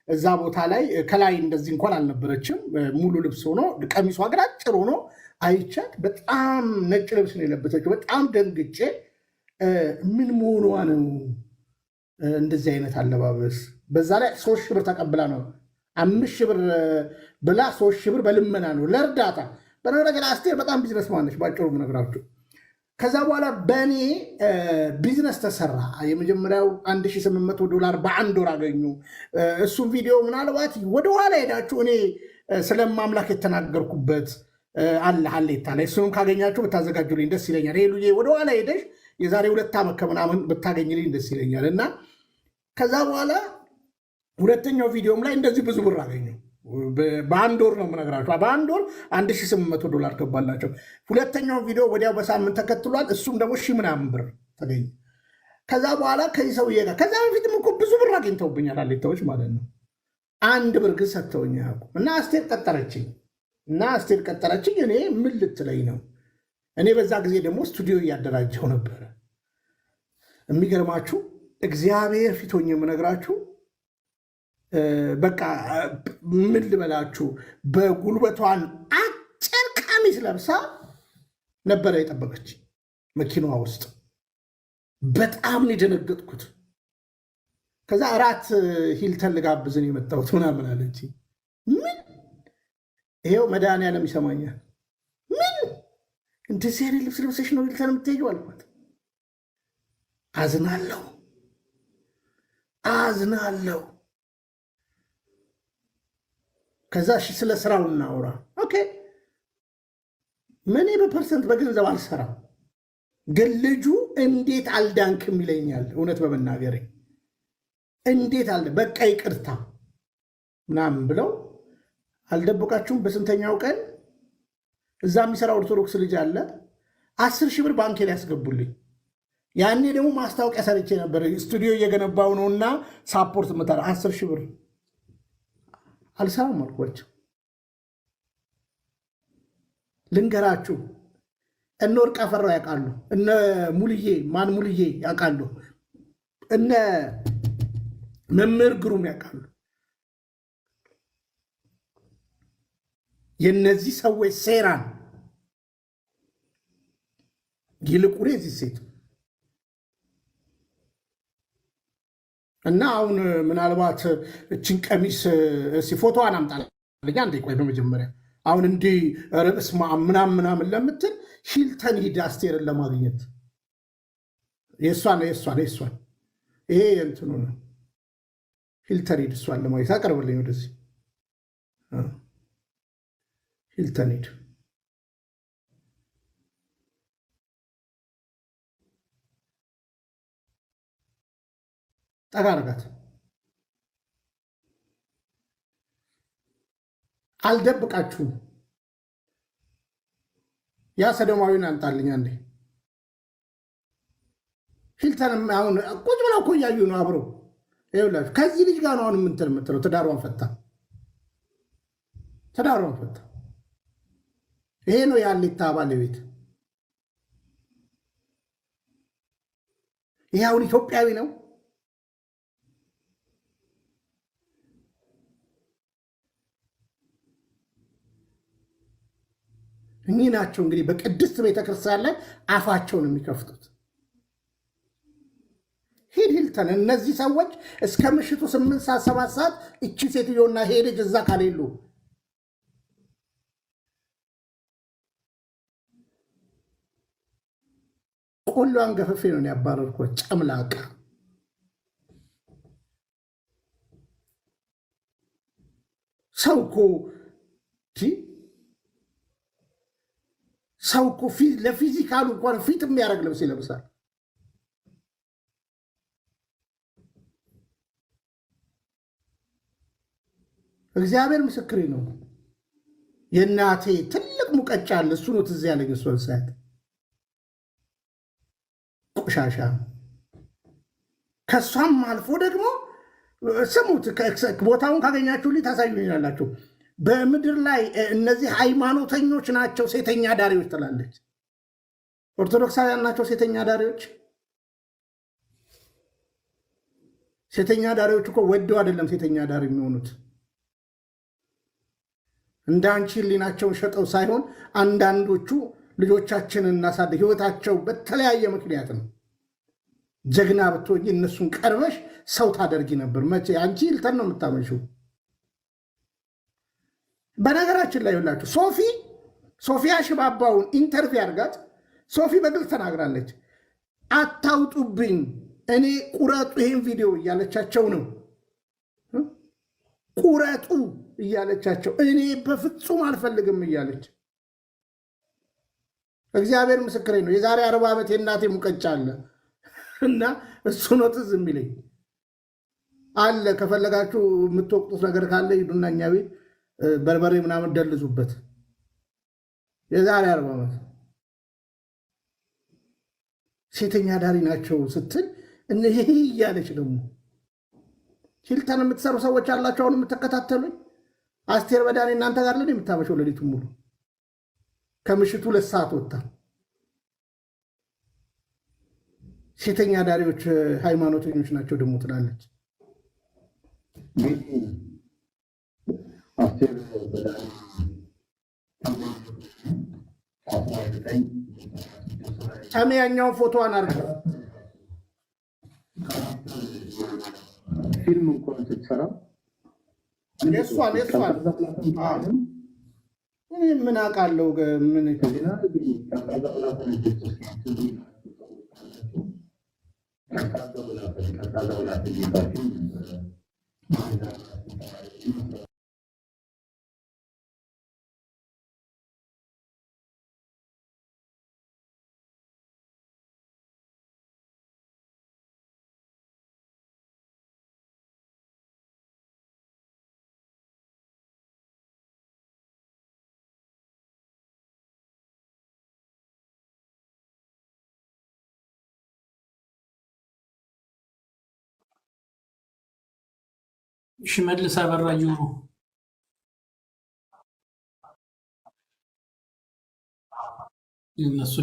A: እዛ ቦታ ላይ ከላይ እንደዚህ እንኳን አልነበረችም፣ ሙሉ ልብስ ሆኖ ቀሚሷ ግን አጭር ሆኖ አይቻት። በጣም ነጭ ልብስ ነው የለበሰችው። በጣም ደንግጬ ምን መሆኗ ነው እንደዚህ አይነት አለባበስ? በዛ ላይ 3 ሺህ ብር ተቀብላ ነው 5 ሺህ ብር ብላ 3 ሺህ ብር በልመና ነው ለእርዳታ። በነገር አስቴር በጣም ቢዝነስ ማነች ባጭሩ ነግራችሁ። ከዛ በኋላ በእኔ ቢዝነስ ተሰራ። የመጀመሪያው $1800 በ1 ወር አገኙ። እሱም ቪዲዮ ምናልባት ወደኋላ ሄዳችሁ እኔ ስለማምላክ የተናገርኩበት አለ ሀሌታ ላይ እሱንም ካገኛችሁ ብታዘጋጁልኝ ደስ ይለኛል። ሄሉዬ ወደኋላ ሄደሽ የዛሬ 2 ዓመት ከምናምን ብታገኝልኝ ደስ ይለኛል። እና ከዛ በኋላ ሁለተኛው ቪዲዮም ላይ እንደዚህ ብዙ ብር አገኙ። በ1 ወር ነው የምነግራችሁ። በ1 ወር $1800 ገባላቸው። ሁለተኛው ቪዲዮ ወዲያው በሳምንት ተከትሏል። እሱም ደግሞ ሺህ ምናምን ብር ተገኘ። ከዛ በኋላ ከዚህ ሰውዬ ጋር ከዛ በፊትም እኮ ብዙ ብር አግኝተውብኛል ሀሌታዎች ማለት ነው። 1 ብር ግን ሰጥተውኝ አያውቁም። እና አስቴር ቀጠረችኝ። እኔ ምን ልትለኝ ነው? እኔ በዛ ጊዜ ደግሞ ስቱዲዮ እያደራጀው ነበረ። የሚገርማችሁ እግዚአብሔር ፊቶኝ የምነግራችሁ በቃ ምን ልበላችሁ፣ በጉልበቷን አጭር ቀሚስ ለብሳ ነበረ የጠበቀች መኪናዋ ውስጥ። በጣም ነው የደነገጥኩት። ከዛ እራት ሂልተን ልጋብዝን የመጣሁት ምናምን አለች። ምን ይሄው መድኃኒዓለም ይሰማኛል። ምን እንደዚህ አይነት ልብስ ልብሰሽ ነው ሂልተን የምትሄጂው አልኳት። አዝናለሁ። ከዛ ስለ ስራው እናውራ። ኦኬ እኔ በፐርሰንት በገንዘብ አልሰራም፣ ግን ልጁ እንዴት አልዳንክም ይለኛል። እውነት በመናገሬ እንዴት አለ በቃ ይቅርታ ምናምን ብለው አልደበቃችሁም። በስንተኛው ቀን እዛ የሚሰራ ኦርቶዶክስ ልጅ አለ 10 ሺህ ብር ባንኬ ላይ ያስገቡልኝ። ያኔ ደግሞ ማስታወቂያ ሰርቼ ነበር፣ ስቱዲዮ እየገነባው ነውና ሳፖርት ምታል 10 ሺህ ብር አልሰራም አልኳቸው። ልንገራችሁ፣ እነ ወርቅ አፈራው ያውቃሉ፣ እነ ሙልዬ ያውቃሉ፣ እነ መምህር ግሩም ያውቃሉ። የነዚህ ሰዎች ሴራን ይልቁሬ እዚህ ሴት እና አሁን ምናልባት እችን ቀሚስ ፎቶዋን አምጣልኝ አንዴ። ቆይ በመጀመሪያ አሁን እንዲህ ርዕስ ምናምን ለምትል ሂልተን ሂድ አስቴርን ለማግኘት የእሷን ይሄ እንትኑ ነው። ሂልተን ሂድ፣ እሷን ለማየት አቀርብልኝ ወደዚህ ሂልተን ሂድ። ጠጋ አድርጋት። አልደብቃችሁም። ያ ሰዶማዊን አንጣልኝ አንዴ። ሂልተንም አሁን ቁጭ ብለው እኮ እያዩ ነው አብረው። ይኸውላችሁ ከዚህ ልጅ ጋር ነው አሁን የምትለው። ትዳሯን ፈታ። ይሄ ነው ያሊታ ባለቤት። ይሄ አሁን ኢትዮጵያዊ ነው። እኚህ ናቸው እንግዲህ በቅድስት ቤተክርስቲያን ላይ አፋቸውን የሚከፍቱት። ሂድ ሂልተን። እነዚህ ሰዎች እስከ ምሽቱ 8 ሰዓት 7 ሰዓት እቺ ሴትዮና ይሄ ልጅ እዛ ካሌሉ ቆሎዋን ገፈፌ ነው ያባረርኩት። ጨምላቃ ሰው እኮ ለፊዚካሉ እንኳን ፊት የሚያደርግ ልብስ ይለብሳል። እግዚአብሔር ምስክሬ ነው። የእናቴ ትልቅ ሙቀጫ አለ። እሱ ነው ትዝ ያለኝ። እሷን ሳያት ቆሻሻ። ከእሷም አልፎ ደግሞ ስሙት፣ ቦታውን ካገኛችሁልኝ ታሳዩኛላችሁ። በምድር ላይ እነዚህ ሃይማኖተኞች ናቸው ሴተኛ ዳሪዎች ትላለች። ኦርቶዶክሳውያን ናቸው ሴተኛ ዳሪዎች። ሴተኛ ዳሪዎች እኮ ወደው አይደለም ሴተኛ ዳሪ የሚሆኑት። እንደ አንቺ ሕሊናቸውን ሸጠው ሳይሆን አንዳንዶቹ ልጆቻችንን እናሳድግ ህይወታቸው በተለያየ ምክንያት ነው። ጀግና ብትሆኝ እነሱን ቀርበሽ ሰው ታደርጊ ነበር። መቼ አንቺ ሂልተን ነው የምታመሽው። በነገራችን ላይ ሁላችሁ ሶፊያ ሽባባውን ኢንተርቪው አድርጋት። ሶፊ በግልጽ ተናግራለች። አታውጡብኝ፣ እኔ ቁረጡ ይህን ቪዲዮ እያለቻቸው ነው። ቁረጡ እያለቻቸው፣ እኔ በፍጹም አልፈልግም እያለች። እግዚአብሔር ምስክሬ ነው። የዛሬ 40 ዓመት የእናቴ ሙቀጫ አለ እና እሱ ነው ትዝ የሚለኝ አለ። ከፈለጋችሁ የምትወቅጡት ነገር ካለ ሂዱና እኛ ቤት በርበሬ ምናምን ደልዙበት። የዛሬ 40 ዓመት ሴተኛ ዳሪ ናቸው ስትል እነሄ እያለች ደግሞ ሂልተን የምትሰሩ ሰዎች አላቸው አሁን የምትከታተሉኝ። አስቴር በዳኔ እናንተ ጋር ለን የምታመሸው ሌሊቱን ሙሉ ከምሽቱ 2 ሰዓት ወጣ። ሴተኛ ዳሪዎች ሃይማኖተኞች ናቸው ደግሞ ትላለች። ጨሜያኛውን ፎቶዋን አርገ
E: ፊልም እንኳን ስትሰራ
A: የእሷን ምን አውቃለሁ ምን
F: ሽመልስ አበራ ጆሮ እነሱ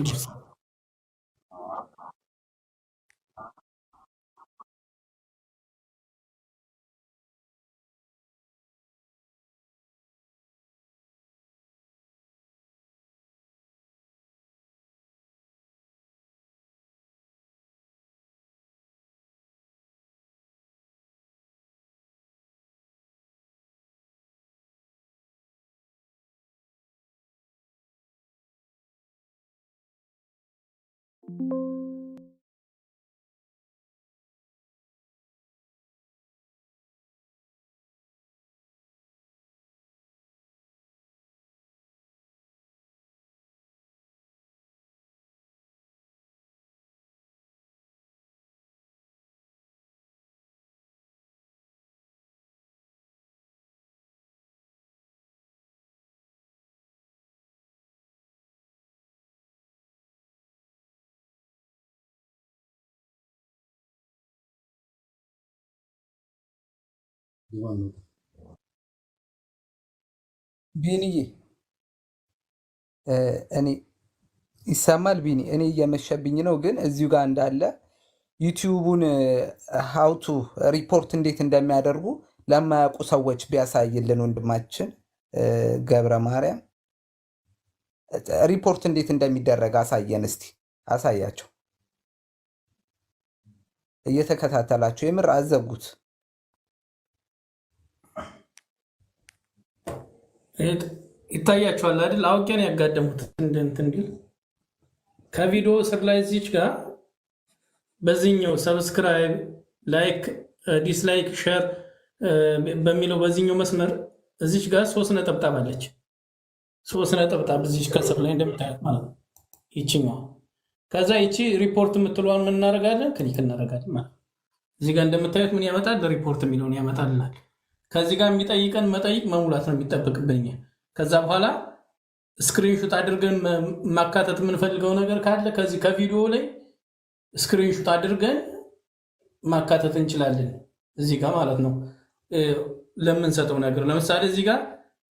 C: ቢኒዬ እኔ ይሰማል? ቢኒ እኔ እየመሸብኝ ነው፣ ግን እዚሁ ጋር እንዳለ ዩቲዩቡን ሀውቱ ሪፖርት እንዴት እንደሚያደርጉ ለማያውቁ ሰዎች ቢያሳይልን ወንድማችን ገብረ ማርያም ሪፖርት እንዴት እንደሚደረግ አሳየን እስቲ። አሳያቸው እየተከታተላቸው፣ የምር አዘጉት።
F: ይታያቸዋል አይደል? አውቄን ያጋደሙት እንትን ቢል ከቪዲዮ ስር ላይ እዚች ጋር በዚህኛው ሰብስክራይብ፣ ላይክ፣ ዲስላይክ፣ ሼር በሚለው በዚህኛው መስመር እዚች ጋር 3 ነጠብጣብ አለች። 3 ነጠብጣብ እዚች ከስር ላይ እንደምታያት ማለት ነው ይችኛው። ከዛ ይቺ ሪፖርት የምትለዋን ምን እናደርጋለን? ክሊክ እናደርጋለን ማለት እዚህ ጋር እንደምታዩት ምን ያመጣል? ሪፖርት የሚለውን ያመጣልናል። ከዚህ ጋር የሚጠይቀን መጠይቅ መሙላት ነው የሚጠበቅብኝ። ከዛ በኋላ ስክሪንሹት አድርገን ማካተት የምንፈልገው ነገር ካለ ከዚህ ከቪዲዮ ላይ ስክሪንሹት አድርገን ማካተት እንችላለን እዚህ ጋር ማለት ነው። ለምንሰጠው ነገር ለምሳሌ እዚህ ጋር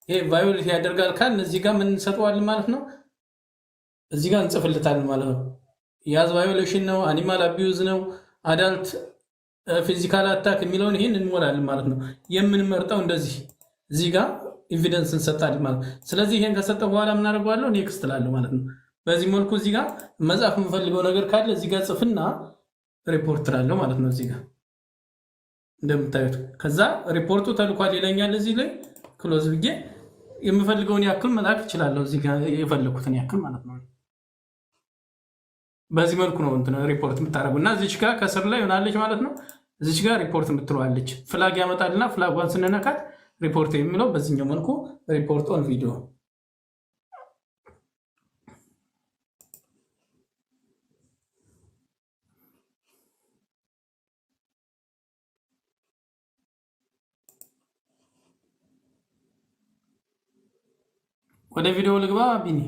F: ይሄ ቫዮሌት ያደርጋል ካል እዚህ ጋር ምን እንሰጠዋለን ማለት ነው። እዚህ ጋር እንጽፍልታለን ማለት ነው። ያዝ ቫዮሌሽን ነው፣ አኒማል አቢዩዝ ነው፣ አዳልት ፊዚካል አታክ የሚለውን ይሄን እንሞላለን ማለት ነው። የምንመርጠው እንደዚህ እዚህ ጋር ኤቪደንስ እንሰጣለን ማለት ነው። ስለዚህ ይሄን ከሰጠው በኋላ ምን አደርገዋለሁ? ኔክስት እላለሁ ማለት ነው። በዚህ መልኩ እዚህ ጋር መጻፍ የምፈልገው ነገር ካለ እዚህ ጋር ጽፍና ሪፖርት እላለሁ ማለት ነው። እዚህ ጋር እንደምታዩት ከዛ ሪፖርቱ ተልኳል ይለኛል። እዚህ ላይ ክሎዝ ብዬ የምፈልገውን ያክል መላክ እችላለሁ። እዚህ ጋር የፈለኩትን ያክል ማለት ነው። በዚህ መልኩ ነው እንትን ሪፖርት የምታደርጉና እዚች ጋር ከስር ላይ ሆናለች ማለት ነው። እዚች ጋር ሪፖርት የምትለዋለች ፍላግ ያመጣልና ፍላጓን ስንነካት ሪፖርት የሚለው በዚህኛው መልኩ ሪፖርት ኦን ቪዲዮ። ወደ ቪዲዮ ልግባ። ቢኒ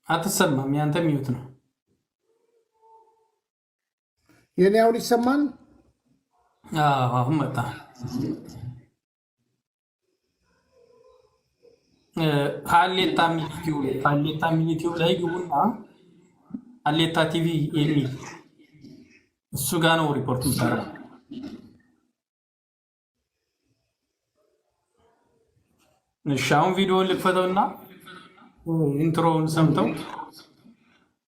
F: አትሰማም? ያንተ ሚዩት ነው።
A: የኔ አሁን ይሰማል?
F: አሁን መጣ። ሀሌታ ሚኒቲዩብ ላይ ግቡና ሀሌታ ቲቪ የሚል እሱ ጋ ነው ሪፖርት የሚሰራው። እሺ አሁን ቪዲዮውን ልክፈተውና ኢንትሮውን ሰምተው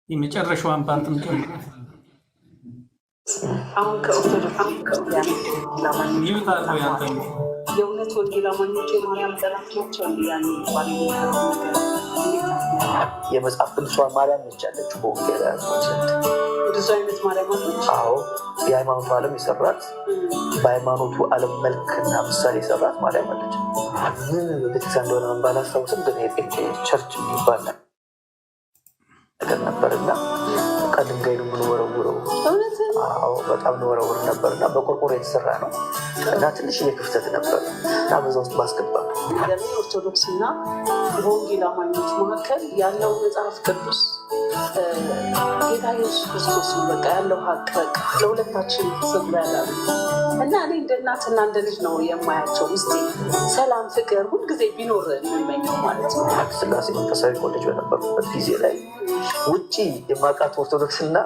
F: የመጨረሻዋን ፓርት እንጨምራለን።
E: አሁን ከኦርቶዶክስ የእውነት ወንጌል አማኞች የማርያም ጠላት ናቸው። ያን
G: የመጽሐፍ ቅዱሷን ማርያም ነች ያለችው በወንጌል
E: ብዙ አይነት ማርያም አለች።
G: አዎ የሃይማኖቱ ዓለም የሰራት በሃይማኖቱ ዓለም መልክና ምሳሌ የሰራት ማርያም አለች። ምን ቤተክርስቲያን እንደሆነ ባላስታውስም ግን የጴንጤ ቸርች የሚባል ነገር ነበርና ድንጋይ ነው የምንወረውረው። በጣም እንወረውር ነበርና በቆርቆሮ የተሰራ ነው እና ትንሽ የክፍተት ነበር እና በዛ ውስጥ ማስገባ
E: ኦርቶዶክስ እና በወንጌል አማኞች መካከል ያለው መጽሐፍ ቅዱስ ጌታ ኢየሱስ ክርስቶስ ነው። በቃ ያለው ሀቅ በቃ ለሁለታችን ስፍራ ያላሉ እና እኔ እንደ እናትና እንደ ልጅ ነው የማያቸው። ውስጤ ሰላም፣ ፍቅር ሁልጊዜ ቢኖር የሚመኘው ማለት ነው።
G: ስላሴ መንፈሳዊ ኮሌጅ በነበርኩበት ጊዜ ላይ ውጭ የማውቃት ኦርቶዶክስ እና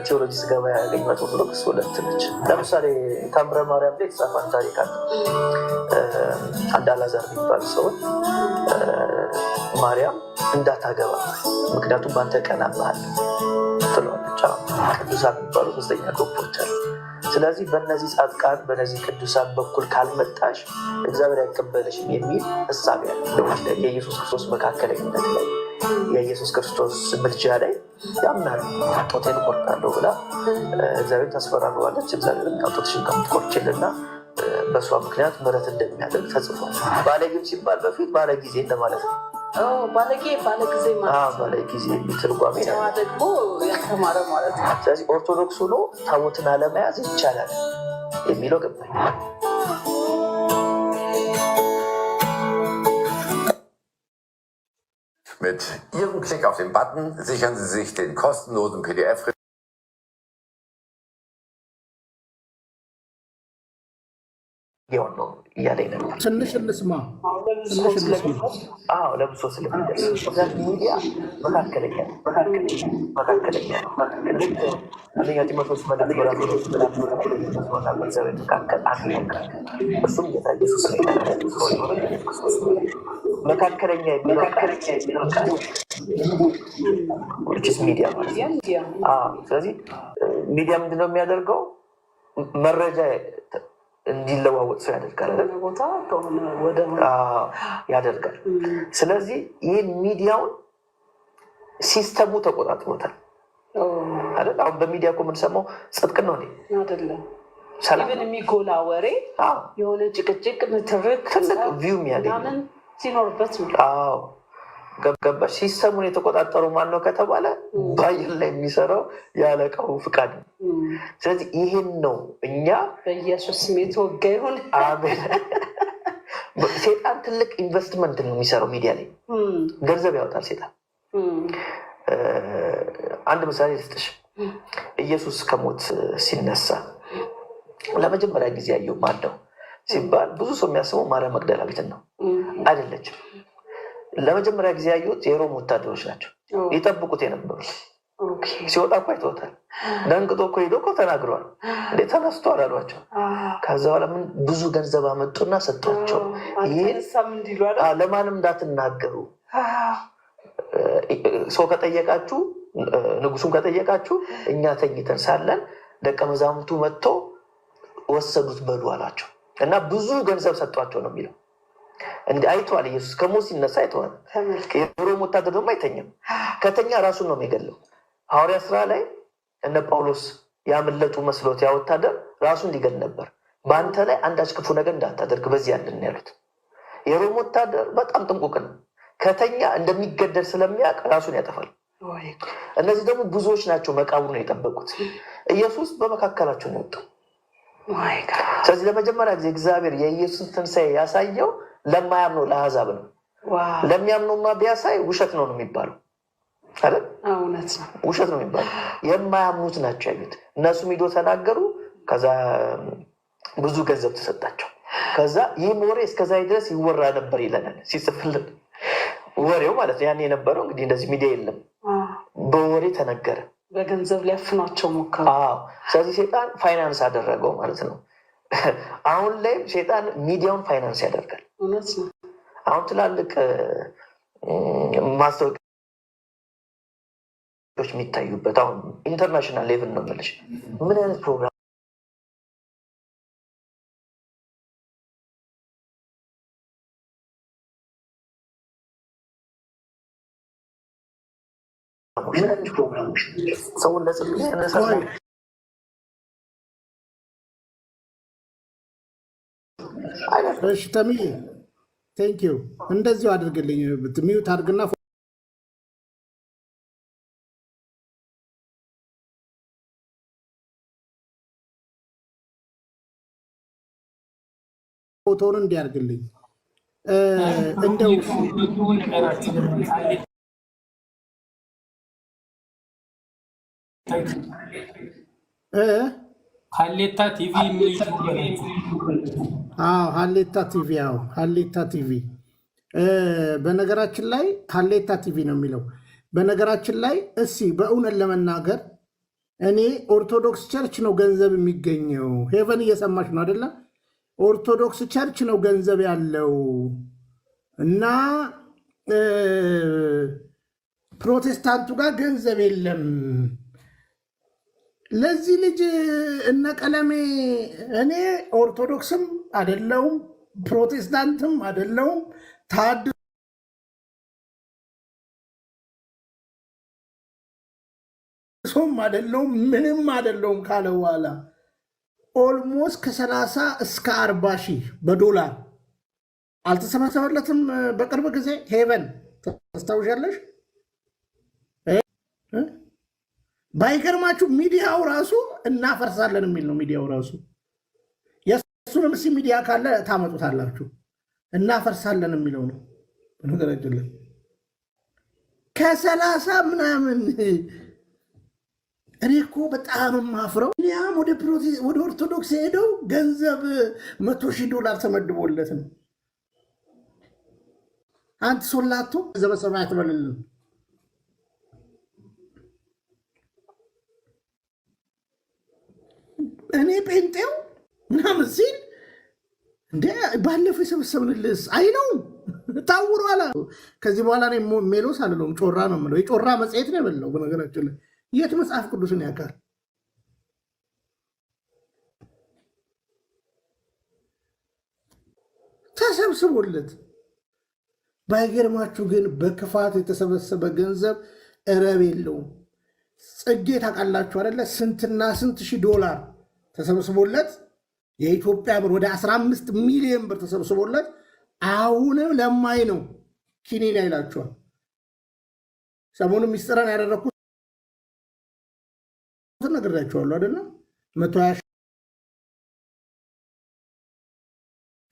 G: ቴዎሎጂ ስገባ ያገኘኋት ኦርቶዶክስ ሁለት ነች። ለምሳሌ ታምረ ማርያም ላይ የተጻፈን ታሪክ አለ። አንድ አላዛር የሚባል ሰውን ማርያም እንዳታገባ ምክንያቱም በአንተ ቀን አምናለሁ ትለዋለች። ቅዱሳን የሚባሉ 3ኛ ግሩፖች አሉ። ስለዚህ በእነዚህ ጻድቃን በእነዚህ ቅዱሳን በኩል ካልመጣሽ እግዚአብሔር አይቀበልሽም የሚል እሳቤ ያለ የኢየሱስ ክርስቶስ መካከለኝነት ላይ የኢየሱስ ክርስቶስ ምልጃ ላይ ያምናል። ጦቴን ቆርጣለሁ ብላ እግዚአብሔር ታስፈራረዋለች። እግዚአብሔር ጦትሽን ከምትቆርጭልና በእሷ ምክንያት ምሕረት እንደሚያደርግ ተጽፏል። ባለጌም ሲባል በፊት ባለጊዜ እንደማለት ነው።
E: ባለጊዜ ማለት
G: ባለጊዜ ትርጓሜ
E: ደግሞ ያስተማረ ማለት ነው።
G: ስለዚህ ኦርቶዶክስ ሆኖ ታቦትን አለመያዝ ይቻላል የሚለው ገባኝ።
H: Mit Ihrem Klick auf den Button sichern Sie sich den kostenlosen PDF
G: ይሆን ነው እያለኝ ነበር።
A: ትንሽ እንስማ።
G: ለብሶ ስለሚደርስ ሚዲያ መካከለኛ ነው። ልክ አንደኛ ጢሞቴዎስ መልእክት መካከል እሱም ጌታ ኢየሱስ መካከለኛ የሚለው ሚዲያ ማለት ነው። ስለዚህ ሚዲያ ምንድነው የሚያደርገው? መረጃ እንዲለዋወጥ ሰው ያደርጋል ያደርጋል። ስለዚህ ይህን ሚዲያውን ሲስተሙ ተቆጣጥሮታል አይደል? አሁን በሚዲያ እኮ የምንሰማው ጽድቅ ነው
E: አይደለም? ሰላምን የሚጎላ ወሬ የሆነ ጭቅጭቅ፣ ንትርክ
G: ትልቅ ቪው የሚያገኝ
E: ሲኖርበት
G: ገባሽ? ሲስተሙን የተቆጣጠሩ ማን ነው ከተባለ በአየር ላይ የሚሰራው የአለቃው ፍቃድ ነው። ስለዚህ ይህን ነው እኛ
E: በኢየሱስ ስም የተወጋ ይሁን።
G: አሜን። ሴጣን ትልቅ ኢንቨስትመንት ነው የሚሰራው ሚዲያ ላይ ገንዘብ ያወጣል ሴጣን። አንድ ምሳሌ ልስጥሽ። ኢየሱስ ከሞት ሲነሳ ለመጀመሪያ ጊዜ ያየው ማን ነው ሲባል ብዙ ሰው የሚያስበው ማርያም መግደላዊትን ነው። አይደለችም። ለመጀመሪያ ጊዜ ያዩት የሮም ወታደሮች ናቸው ይጠብቁት የነበሩት። ሲወጣ እኮ አይተውታል። ደንግጦ እኮ ሄዶ እኮ ተናግሯል። እንዴ ተነስቷል አሏቸው። ከዛ በኋላ ምን ብዙ ገንዘብ አመጡና ሰጧቸው። ይህን ለማንም እንዳትናገሩ፣ ሰው ከጠየቃችሁ፣ ንጉሱን ከጠየቃችሁ እኛ ተኝተን ሳለን ደቀ መዛሙርቱ መጥቶ ወሰዱት በሉ አላቸው እና ብዙ ገንዘብ ሰጧቸው ነው የሚለው። እንዲህ አይተዋል። ኢየሱስ ከሞት ሲነሳ አይተዋል። የሮም ወታደር ደግሞ አይተኛም። ከተኛ ራሱን ነው የሚገለው። ሐዋርያ ስራ ላይ እነ ጳውሎስ ያመለጡ መስሎት ያ ወታደር ራሱን ሊገል ነበር። በአንተ ላይ አንዳች ክፉ ነገር እንዳታደርግ በዚህ ያለን ያሉት። የሮም ወታደር በጣም ጥንቁቅ ነው። ከተኛ እንደሚገደል ስለሚያውቅ ራሱን ያጠፋል። እነዚህ ደግሞ ብዙዎች ናቸው፣ መቃብሩ ነው የጠበቁት። ኢየሱስ በመካከላቸው ነው የወጣው። ስለዚህ ለመጀመሪያ ጊዜ እግዚአብሔር የኢየሱስን ትንሣኤ ያሳየው ለማያምነው ለአሕዛብ ነው። ለሚያምነውማ ቢያሳይ ውሸት ነው የሚባለው አይደል? ውሸት ነው የሚባለው። የማያምኑት ናቸው ያዩት። እነሱም ሂዶ ተናገሩ። ከዛ ብዙ ገንዘብ ተሰጣቸው። ከዛ ይህም ወሬ እስከዛ ድረስ ይወራ ነበር ይለናል ሲጽፍልን። ወሬው ማለት ነው ያን የነበረው እንግዲህ እንደዚህ ሚዲያ የለም፣ በወሬ ተነገረ።
E: በገንዘብ ሊያፍኗቸው ሞከሩ።
G: ስለዚህ ሴጣን ፋይናንስ አደረገው ማለት ነው። አሁን ላይም ሴጣን ሚዲያውን ፋይናንስ ያደርጋል። አሁን ትላልቅ ማስታወቂያዎች የሚታዩበት አሁን ኢንተርናሽናል ሌቭል ነው የምልሽ። ምን አይነት ፕሮግራም ሰውን ለጽድቅ ያነሳል።
A: እሺ ተምዬ ቴንኪዩ። እንደዚሁ አድርግልኝ። ሚዩት አድርግና ፎቶውን እንዲያርግልኝ እንደው
F: ሀሌታ ቲቪ
A: ሀሌታ ቲቪ ሀሌታ ቲቪ። በነገራችን ላይ ሀሌታ ቲቪ ነው የሚለው። በነገራችን ላይ እስኪ በእውነት ለመናገር እኔ ኦርቶዶክስ ቸርች ነው ገንዘብ የሚገኘው። ሄቨን እየሰማች ነው አይደለም? ኦርቶዶክስ ቸርች ነው ገንዘብ ያለው እና ፕሮቴስታንቱ ጋር ገንዘብ የለም። ለዚህ ልጅ እነ ቀለሜ እኔ ኦርቶዶክስም አይደለሁም ፕሮቴስታንትም አይደለሁም ታድሶም አይደለሁም ምንም አይደለሁም ካለ በኋላ ኦልሞስት ከ30 እስከ 40 ሺህ በዶላር አልተሰበሰበለትም። በቅርብ ጊዜ ሄቨን ታስታውሻለሽ? ባይገርማችሁ ሚዲያው ራሱ እናፈርሳለን የሚል ነው። ሚዲያው ራሱ የእሱንም እስኪ ሚዲያ ካለ ታመጡታላችሁ። እናፈርሳለን የሚለው ነው። በነገራችን ላይ ከ30 ምናምን እኔ እኮ በጣም ማፍረው እኛም ወደ ኦርቶዶክስ ሄደው ገንዘብ $100,000 ተመድቦለት ነው። አንተ ሶላቶ ዘበሰማያት በልልን እኔ ጴንጤው ምናምን ሲል እንደ ባለፈው የሰበሰብንልስ አይ ነው ታውሯላ። ከዚህ በኋላ እኔ ሜሎስ አልለውም ጮራ ነው የምለው። የጮራ መጽሔት ነው የበላው። በነገራችን ላይ የት መጽሐፍ ቅዱስን ያውቃል? ተሰብስቦለት ባይገርማችሁ ግን በክፋት የተሰበሰበ ገንዘብ እረብ የለውም። ጽጌ ታውቃላችሁ አይደለ? ስንትና ስንት $1,000 ተሰብስቦለት የኢትዮጵያ ብር ወደ 15 ሚሊዮን ብር ተሰብስቦለት አሁንም ለማይ ነው ኪኒን አይላችኋል። ሰሞኑን ሚስጥራን ያደረኩት ነግራችኋለሁ አይደለ? 120,000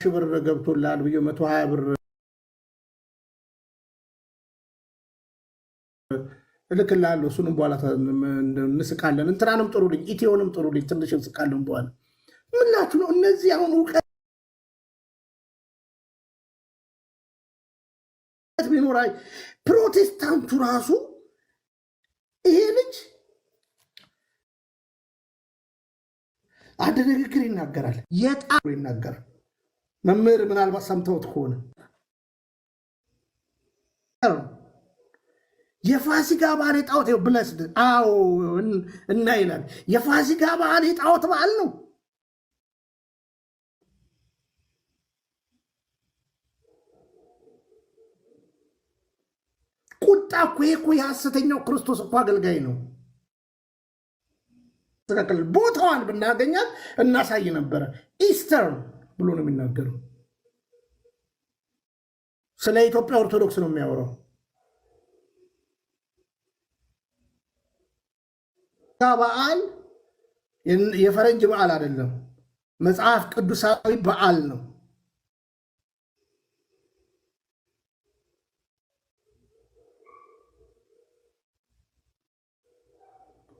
A: ብር ገብቶላል ብዬ 120 ብር እልክልሃለሁ። እሱንም በኋላ እንስቃለን። እንትናንም ጥሩልኝ፣ ኢትዮንም ጥሩልኝ፣ ትንሽ እንስቃለን በኋላ። ምንላችሁ ነው እነዚህ አሁን እውቀት ቢኖራ ፕሮቴስታንቱ ራሱ ይሄ ልጅ አንድ ንግግር ይናገራል፣ የጣሩ ይናገራል። መምህር ምናልባት ሰምተውት ከሆነ የፋሲካ በዓል የጣዖት ብለስድ አዎ እና ይላል። የፋሲካ በዓል የጣዖት በዓል ነው። ቁጣ እኮ የሐሰተኛው ክርስቶስ እኮ አገልጋይ ነው። ቦታዋን ብናገኛት እናሳይ ነበረ። ኢስተር ብሎ ነው የሚናገረው። ስለ ኢትዮጵያ ኦርቶዶክስ ነው የሚያወራው። በዓል የፈረንጅ በዓል አይደለም፣ መጽሐፍ ቅዱሳዊ በዓል ነው።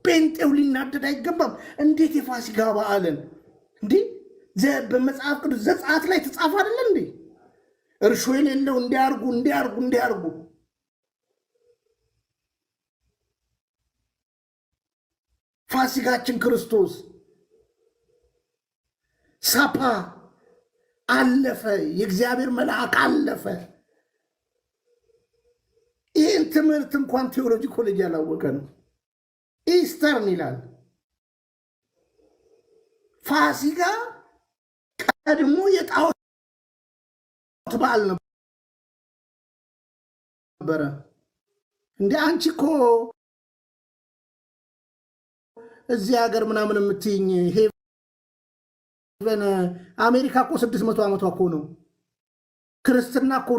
A: ጴንጤው ሊናደድ አይገባም። እንዴት የፋሲካ በዓልን እንዲህ በመጽሐፍ ቅዱስ ዘጸአት ላይ ተጻፈ አይደለ እንዴ? እርሾ የሌለው እንዲያርጉ ፋሲካችን ክርስቶስ ሳፓ አለፈ፣ የእግዚአብሔር መልአክ አለፈ። ይህን ትምህርት እንኳን ቴዎሎጂ ኮሌጅ ያላወቀ ነው። ኢስተርን ይላል። ፋሲካ ቀድሞ የጣዖት በዓል ነበረ። እንደ አንቺ እኮ እዚህ ሀገር ምናምን የምትይኝ ሄቨን አሜሪካ እኮ 600 ዓመቷ እኮ ነው። ክርስትና እኮ